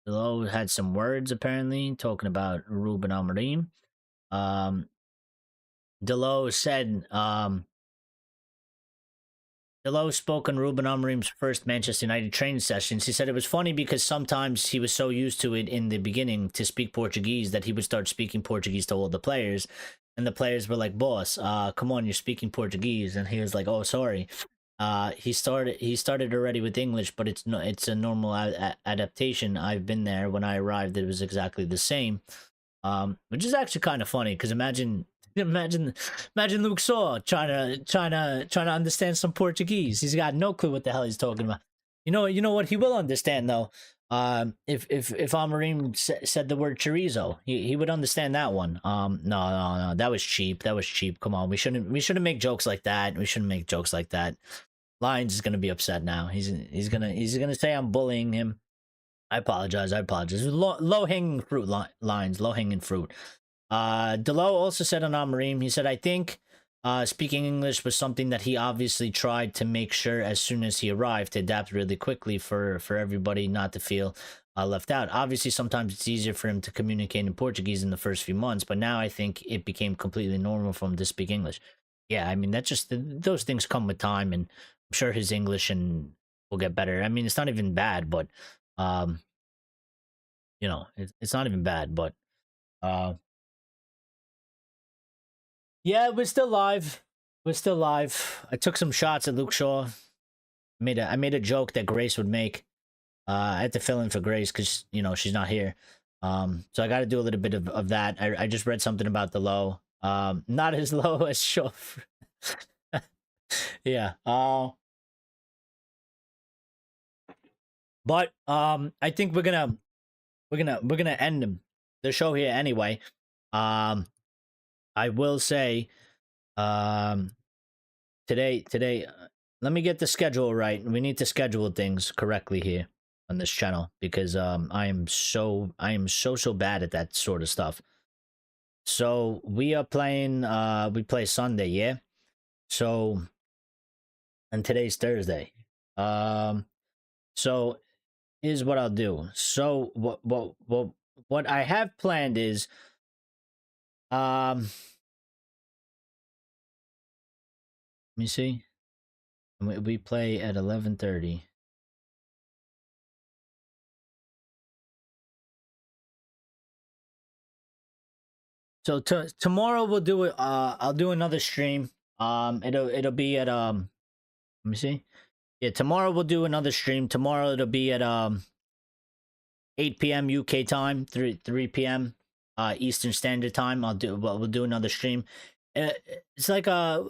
Delo had some words apparently talking about Ruben Amorim. Delo said. Delo spoke on Ruben Amorim's first Manchester United training sessions. He said it was funny because sometimes he was so used to it in the beginning to speak Portuguese that he would start speaking Portuguese to all the players. And the players were like, boss, come on, you're speaking Portuguese. And he was like, oh, sorry. He started already with English, but it's a normal adaptation. I've been there. When I arrived, it was exactly the same. Which is actually kind of funny because imagine Luke Shaw trying to understand some Portuguese. He's got no clue what the hell he's talking about. You know what he will understand though. If Amorim said the word chorizo, he would understand that one. No, that was cheap. Come on, we shouldn't make jokes like that. Lions is gonna be upset now. He's gonna say I'm bullying him. I apologize. Low hanging fruit, Lions. Low hanging fruit. Delo also said on Amorim, he said, I think speaking English was something that he obviously tried to make sure as soon as he arrived to adapt really quickly for everybody not to feel left out. Obviously, sometimes it's easier for him to communicate in Portuguese in the first few months, but now I think it became completely normal for him to speak English. Yeah, I mean, that's just, those things come with time, and I'm sure his English will get better. I mean, it's not even bad, but, it's not even bad, but, yeah, we're still live. I took some shots at Luke Shaw. I made a joke that Grace would make. I had to fill in for Grace because she's not here. So I got to do a little bit of that. I just read something about the low. Not as low as Shaw. Yeah. But I think we're gonna end the show here anyway. I will say, today, let me get the schedule right. We need to schedule things correctly here on this channel because I am so bad at that sort of stuff. So we are playing. We play Sunday, yeah. So, and today's Thursday. So here's what I'll do. So what I have planned is, let me see. We play at 11:30. So tomorrow we'll do it. I'll do another stream. It'll be at let me see. Yeah, tomorrow we'll do another stream. Tomorrow it'll be at 8 p.m. UK time, 3 p.m. Eastern Standard Time. We'll do another stream. It's like a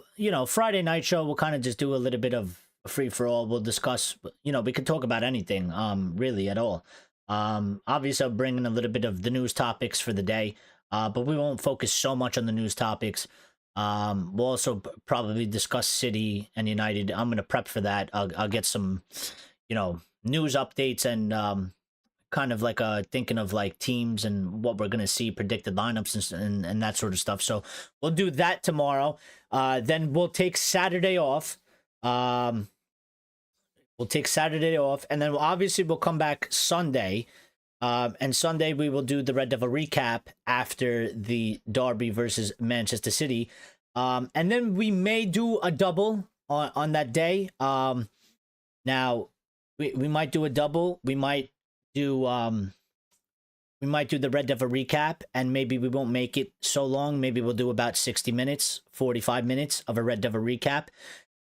Friday night show. We'll kind of just do a little bit of a free for all. We'll discuss. We can talk about anything. Really at all. Obviously, I'll bring in a little bit of the news topics for the day. But we won't focus so much on the news topics. We'll also probably discuss City and United. I'm gonna prep for that. I'll get some, news updates and kind of like thinking of like teams and what we're gonna see, predicted lineups and that sort of stuff. So we'll do that tomorrow. Then we'll take Saturday off. We'll take Saturday off, and then obviously we'll come back Sunday. And Sunday we will do the Red Devil recap after the Derby versus Manchester City. And then we may do a double on that day. Now we might do a double. We might do the Red Devil recap, and maybe we won't make it so long. Maybe we'll do about 60 minutes, 45 minutes of a Red Devil recap.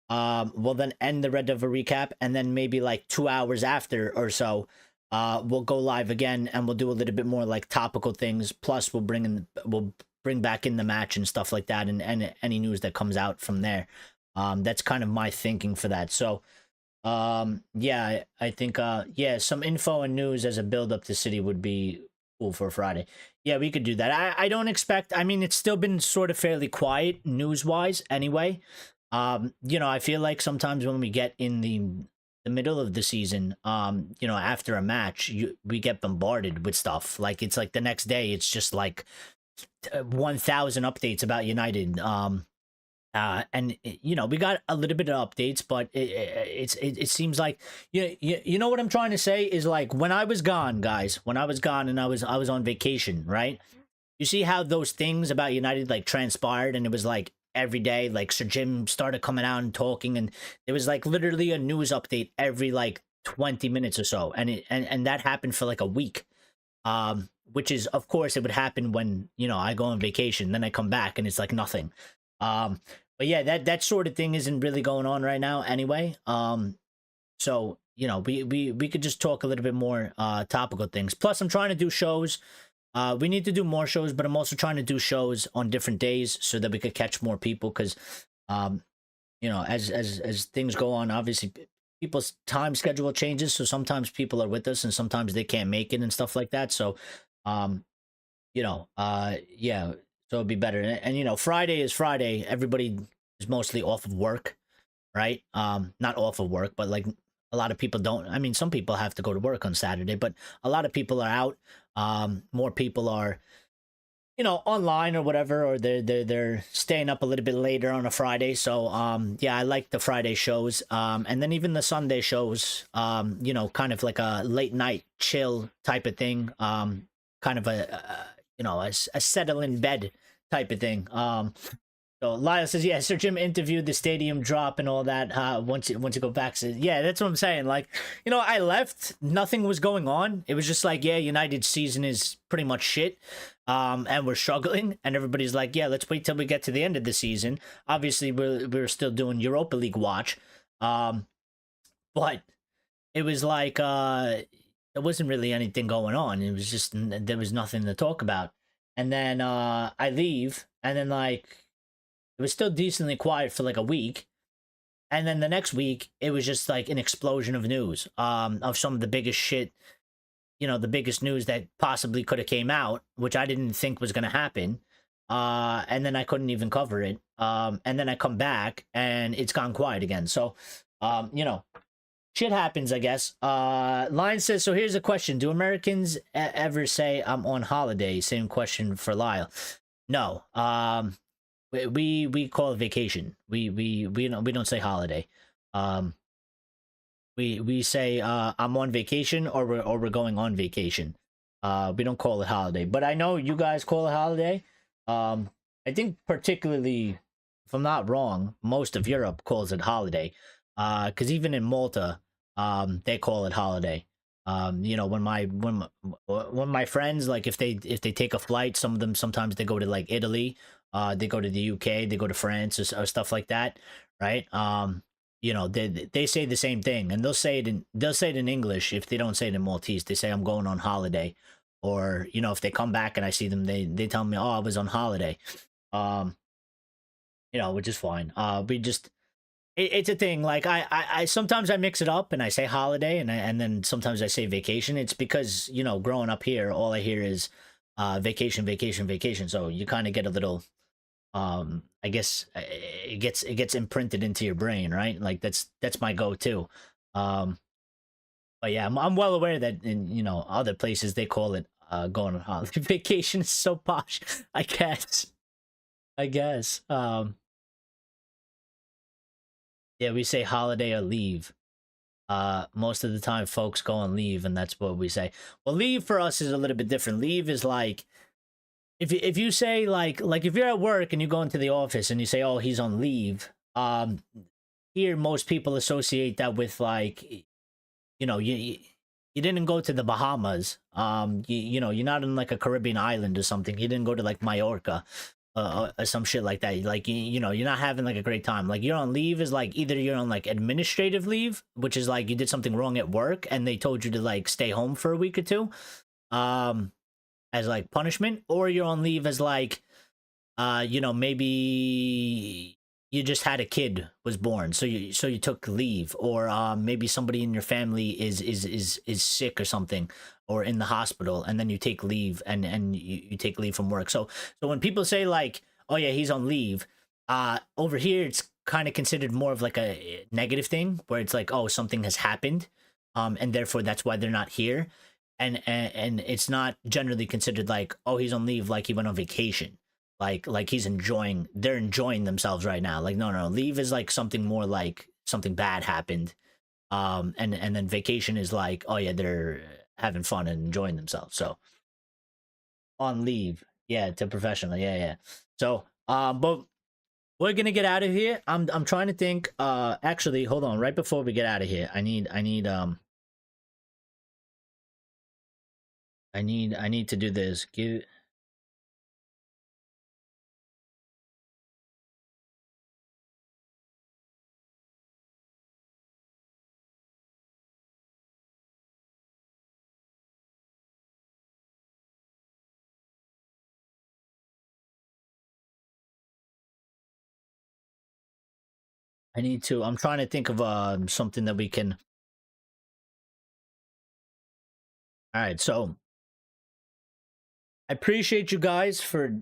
We'll then end the Red Devil recap, and then maybe like 2 hours after or so, we'll go live again, and we'll do a little bit more like topical things. Plus, we'll bring back in the match and stuff like that, and any news that comes out from there. That's kind of my thinking for that. So, yeah, I think some info and news as a build up to City would be cool for Friday. Yeah, we could do that. I don't expect. I mean, it's still been sort of fairly quiet news wise, anyway. I feel like sometimes when we get in the middle of the season, after a match, we get bombarded with stuff. Like, it's like the next day, it's just like 1,000 updates about United. And we got a little bit of updates, but it seems like you know what I'm trying to say is, like, when I was gone, guys, and I was on vacation, right? You see how those things about United like transpired, and it was like every day, like Sir Jim started coming out and talking, and it was like literally a news update every like 20 minutes or so, and that happened for like a week. Which is, of course, it would happen when I go on vacation, then I come back and it's like nothing. But yeah, that sort of thing isn't really going on right now anyway. So we could just talk a little bit more topical things. Plus, I'm trying to do shows. We need to do more shows, but I'm also trying to do shows on different days so that we could catch more people. Because, as things go on, obviously people's time schedule changes. So sometimes people are with us, and sometimes they can't make it and stuff like that. So, yeah. So it'd be better. And Friday is Friday. Everybody is mostly off of work, right? Not off of work, but like a lot of people don't. I mean, some people have to go to work on Saturday, but a lot of people are out. More people are, online or whatever, or they're staying up a little bit later on a Friday. So yeah, I like the Friday shows. And then even the Sunday shows, kind of like a late night chill type of thing. Kind of a settle in bed type of thing. So Lyle says, yeah, Sir Jim interviewed the stadium drop and all that. Once you go back, says, yeah, that's what I'm saying. Like, I left, nothing was going on. It was just like, yeah, United's season is pretty much shit, and we're struggling. And everybody's like, yeah, let's wait till we get to the end of the season. Obviously, we're still doing Europa League watch, but it was like there wasn't really anything going on. It was just there was nothing to talk about. And then I leave, and then like it was still decently quiet for like a week. And then the next week, it was just like an explosion of news of some of the biggest shit, the biggest news that possibly could have came out, which I didn't think was going to happen. And then I couldn't even cover it. And then I come back and it's gone quiet again. So, shit happens, I guess. Lion says, so here's a question. Do Americans ever say I'm on holiday? Same question for Lyle. No. We call it vacation. We don't say holiday. We say I'm on vacation, or we're going on vacation. We don't call it holiday. But I know you guys call it holiday. I think particularly, if I'm not wrong, most of Europe calls it holiday. Because even in Malta, they call it holiday. When my friends, like, if they take a flight, some of them sometimes they go to like Italy, they go to the UK, they go to France or stuff like that, right? They say the same thing, and they'll say it in English. If they don't say it in Maltese, they say I'm going on holiday. Or if they come back and I see them, they tell me, oh, I was on holiday. Which is fine. It's a thing. Like I sometimes I mix it up and I say holiday, and then sometimes I say vacation. It's because growing up here, all I hear is vacation, vacation, vacation. So you kind of get a little I guess it gets imprinted into your brain, right? Like that's my go-to. But yeah, I'm well aware that in other places they call it going on holiday vacation. Is so posh. I guess. I guess. Yeah, we say holiday or leave. Most of the time folks go on leave, and that's what we say. Well, leave for us is a little bit different. Leave is like if you say like if you're at work and you go into the office and you say, oh, he's on leave, here most people associate that with like, you didn't go to the Bahamas, you're not in like a Caribbean island or something. You didn't go to like Mallorca, or some shit like that. Like, you're not having like a great time. Like, you're on leave is like either you're on like administrative leave, which is like you did something wrong at work and they told you to like stay home for a week or two, as like punishment, or you're on leave as like, maybe you just had a kid was born, so you took leave, or maybe somebody in your family is sick or something, or in the hospital, and then you take leave, and you take leave from work. So when people say like, oh yeah, he's on leave, over here it's kind of considered more of like a negative thing, where it's like, oh, something has happened, and therefore that's why they're not here, and it's not generally considered like, oh, he's on leave, like he went on vacation. Like they're enjoying themselves right now. Like, no, leave is like something more like something bad happened. And then vacation is like, oh yeah, they're having fun and enjoying themselves. So on leave, yeah, to professional, yeah. So, but we're gonna get out of here. I'm trying to think. Actually, hold on. Right before we get out of here, I need to do this. I'm trying to think of something that we can. All right, so I appreciate you guys for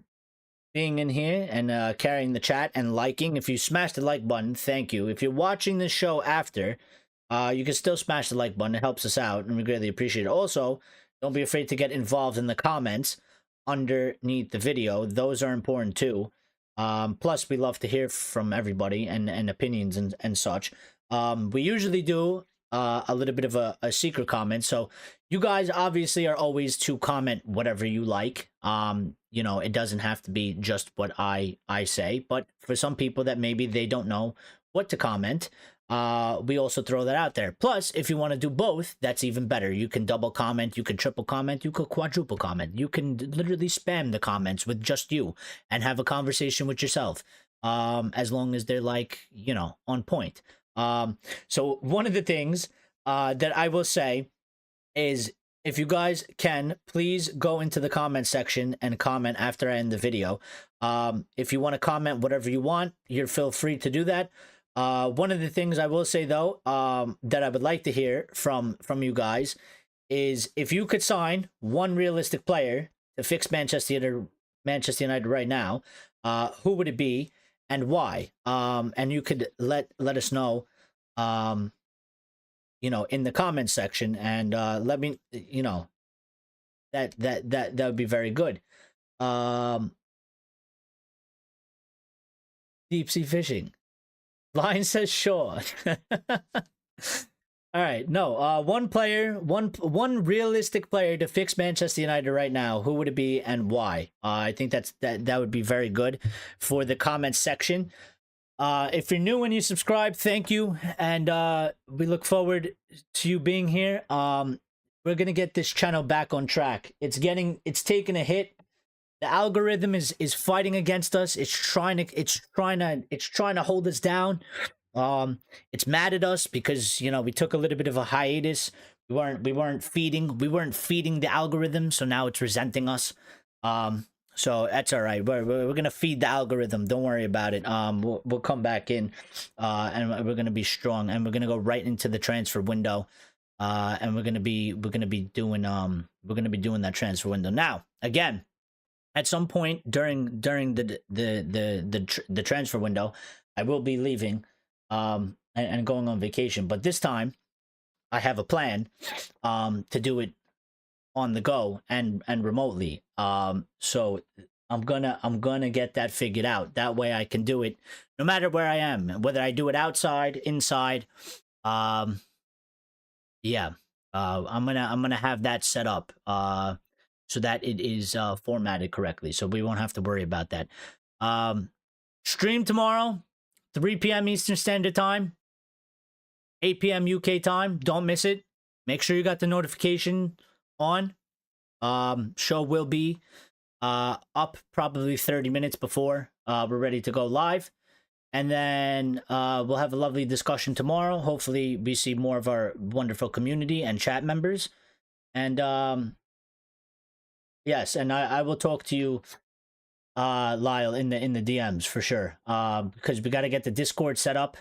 being in here and carrying the chat and liking. If you smash the like button, thank you. If you're watching this show after, you can still smash the like button. It helps us out, and we greatly appreciate it. Also, don't be afraid to get involved in the comments underneath the video. Those are important too. Plus, we love to hear from everybody and opinions and such. We usually do a little bit of a secret comment. So you guys obviously are always to comment whatever you like. It doesn't have to be just what I say, but for some people that maybe they don't know what to comment, we also throw that out there. Plus, if you want to do both, that's even better. You can double comment, you can triple comment, you could quadruple comment. You can literally spam the comments with just you and have a conversation with yourself, as long as they're like, on point. So one of the things that I will say is, if you guys can, please go into the comment section and comment after I end the video. If you want to comment whatever you want, you're feel free to do that. One of the things I will say though, that I would like to hear from you guys is, if you could sign one realistic player to fix Manchester United right now, who would it be and why? And you could let us know, in the comment section, and let me, that would be very good. Deep sea fishing. Lion says sure. All right, no, one realistic player to fix Manchester United right now. Who would it be and why? I think that would be very good for the comment section. If you're new and you subscribe, thank you, and we look forward to you being here. We're gonna get this channel back on track. It's taking a hit. The algorithm is fighting against us. It's trying to hold us down. It's mad at us because we took a little bit of a hiatus. We weren't feeding the algorithm, so now it's resenting us. So that's all right. We're gonna feed the algorithm. Don't worry about it. We'll come back in, and we're gonna be strong, and we're gonna go right into the transfer window, and we're gonna be doing that transfer window. Now, again, at some point during the transfer window, I will be leaving and going on vacation. But this time, I have a plan to do it on the go and remotely. So I'm gonna get that figured out. That way I can do it no matter where I am, whether I do it outside, inside. Um, yeah. I'm gonna have that set up so that it is formatted correctly, so we won't have to worry about that. Stream tomorrow, 3 p.m. Eastern Standard Time, 8 p.m. UK time. Don't miss it. Make sure you got the notification on. Show will be up probably 30 minutes before we're ready to go live. And then we'll have a lovely discussion tomorrow. Hopefully we see more of our wonderful community and chat members. And yes, and I will talk to you, Lyle, in the DMs for sure. Because we got to get the Discord set up.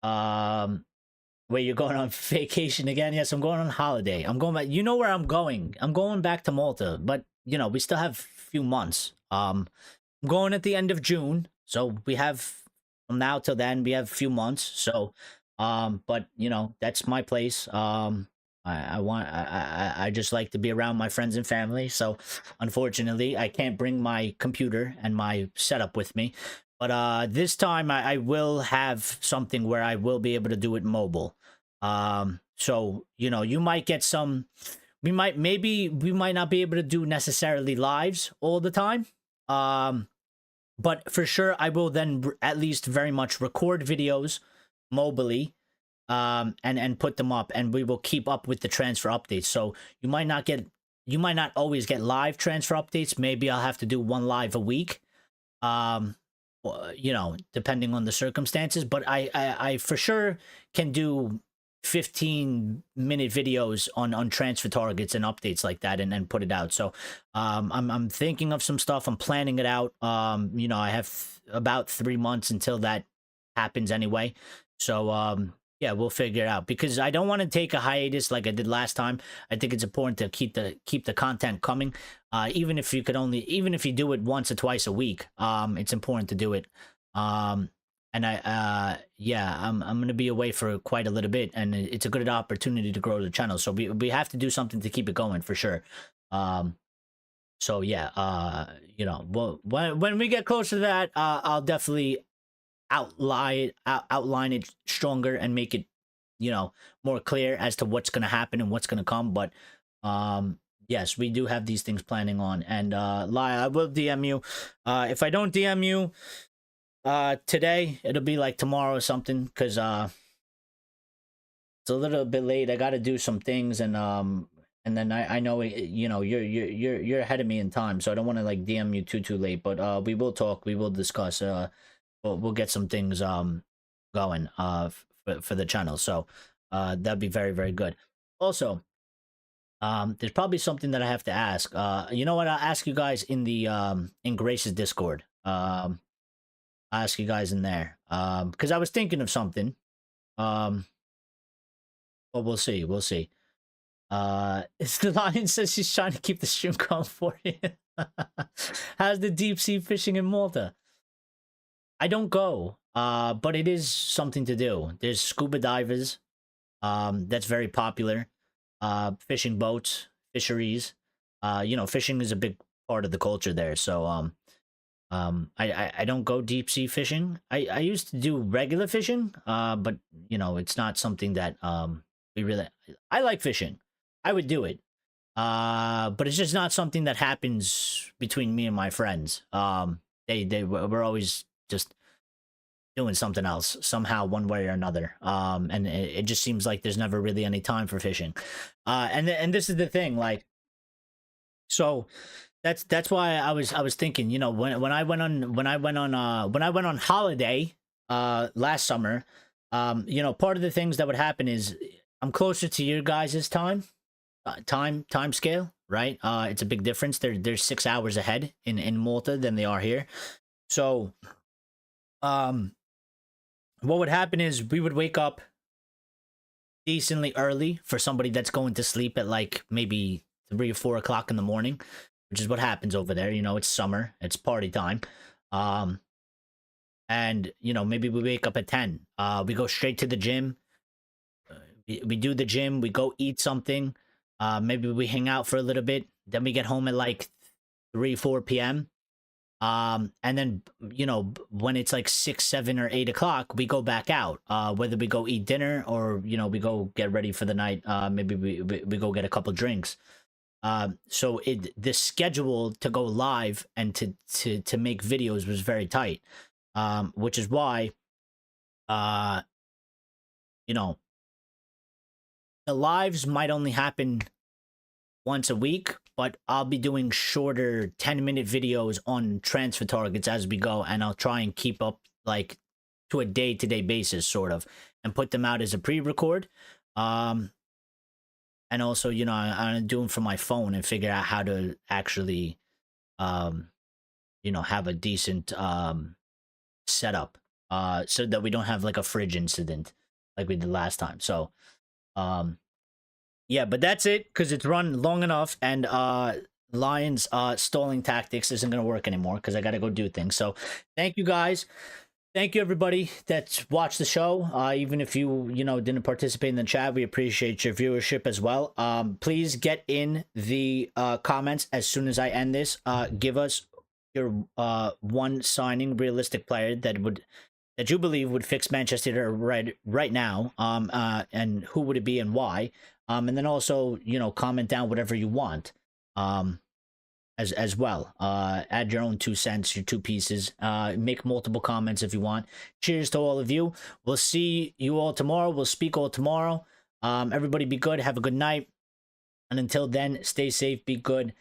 Where you're going on vacation again? Yes, I'm going on holiday. I'm going back. You know where I'm going? I'm going back to Malta, but you know we still have a few months. I'm going at the end of June, so we have from now till then we have a few months. So, but you know that's my place. I just like to be around my friends and family. So, unfortunately, I can't bring my computer and my setup with me. But this time I will have something where I will be able to do it mobile. So you know, you might get some. We might not be able to do necessarily lives all the time. But for sure, I will then at least very much record videos mobily, and put them up, and we will keep up with the transfer updates. So you might not always get live transfer updates. Maybe I'll have to do one live a week. You know, depending on the circumstances, but I for sure can do 15-minute videos on transfer targets and updates like that, and put it out. So I'm thinking of some stuff. I'm planning it out. You know, I have about 3 months until that happens anyway. So yeah, we'll figure it out, because I don't want to take a hiatus like I did last time. I think it's important to keep the content coming. Even if you do it once or twice a week, it's important to do it. And yeah, I'm gonna be away for quite a little bit, and it's a good opportunity to grow the channel. So we have to do something to keep it going for sure. So yeah, you know, well, when we get closer to that, I'll definitely outline it stronger and make it, you know, more clear as to what's going to happen and what's going to come. But yes, we do have these things planning on. And Lyle, I will DM you. If I don't DM you today, it'll be like tomorrow or something, because it's a little bit late. I got to do some things, and then I know, you know, you're ahead of me in time, so I don't want to like DM you too late. But we will talk. We will discuss. We'll get some things going for the channel. So that'd be very, very good. Also, there's probably something that I have to ask. You know what? I'll ask you guys in the in Grace's Discord. I'll ask you guys in there. Because I was thinking of something. But we'll see. We'll see. It's the Lion says she's trying to keep the stream going for you. How's the deep sea fishing in Malta? I don't go, but it is something to do. There's scuba divers, that's very popular. Fishing boats, fisheries. You know, fishing is a big part of the culture there. So, I don't go deep sea fishing. I used to do regular fishing, but you know, it's not something that we really. I like fishing. I would do it, but it's just not something that happens between me and my friends. We're always just doing something else somehow, one way or another. And it just seems like there's never really any time for fishing. And this is the thing, like, so that's why I was thinking, you know, when I went on holiday last summer, you know, part of the things that would happen is I'm closer to your guys' time scale, right? It's a big difference. They're 6 hours ahead in Malta than they are here. So what would happen is we would wake up decently early for somebody that's going to sleep at like maybe 3 or 4 o'clock in the morning. which is what happens over there. You know, it's summer, it's party time. And you know, maybe we wake up at 10. We go straight to the gym. We do the gym. We go eat something. Maybe we hang out for a little bit. Then we get home at like 3-4 p.m. And then, you know, when it's like 6, 7, or 8 o'clock, we go back out. Whether we go eat dinner or, you know, we go get ready for the night. Maybe we go get a couple drinks. So the schedule to go live and to make videos was very tight. Which is why, you know, the lives might only happen once a week, but I'll be doing shorter 10-minute videos on transfer targets as we go, and I'll try and keep up like to a day-to-day basis, sort of, and put them out as a pre-record. And also, you know, I'm doing from my phone and figure out how to actually, you know, have a decent setup, so that we don't have like a fridge incident like we did last time. So, yeah, but that's it, because it's run long enough, and Lions stalling tactics isn't gonna work anymore because I gotta go do things. So thank you guys. Thank you everybody that's watched the show. Even if you know, didn't participate in the chat, we appreciate your viewership as well. Please get in the comments as soon as I end this. Give us your one signing realistic player that you believe would fix Manchester right now. And who would it be and why? And then also, you know, comment down whatever you want. As well. Add your own 2 cents, your 2 pieces. Make multiple comments if you want. Cheers to all of you. We'll see you all tomorrow. We'll speak all tomorrow. Everybody be good. Have a good night. And until then, stay safe, be good,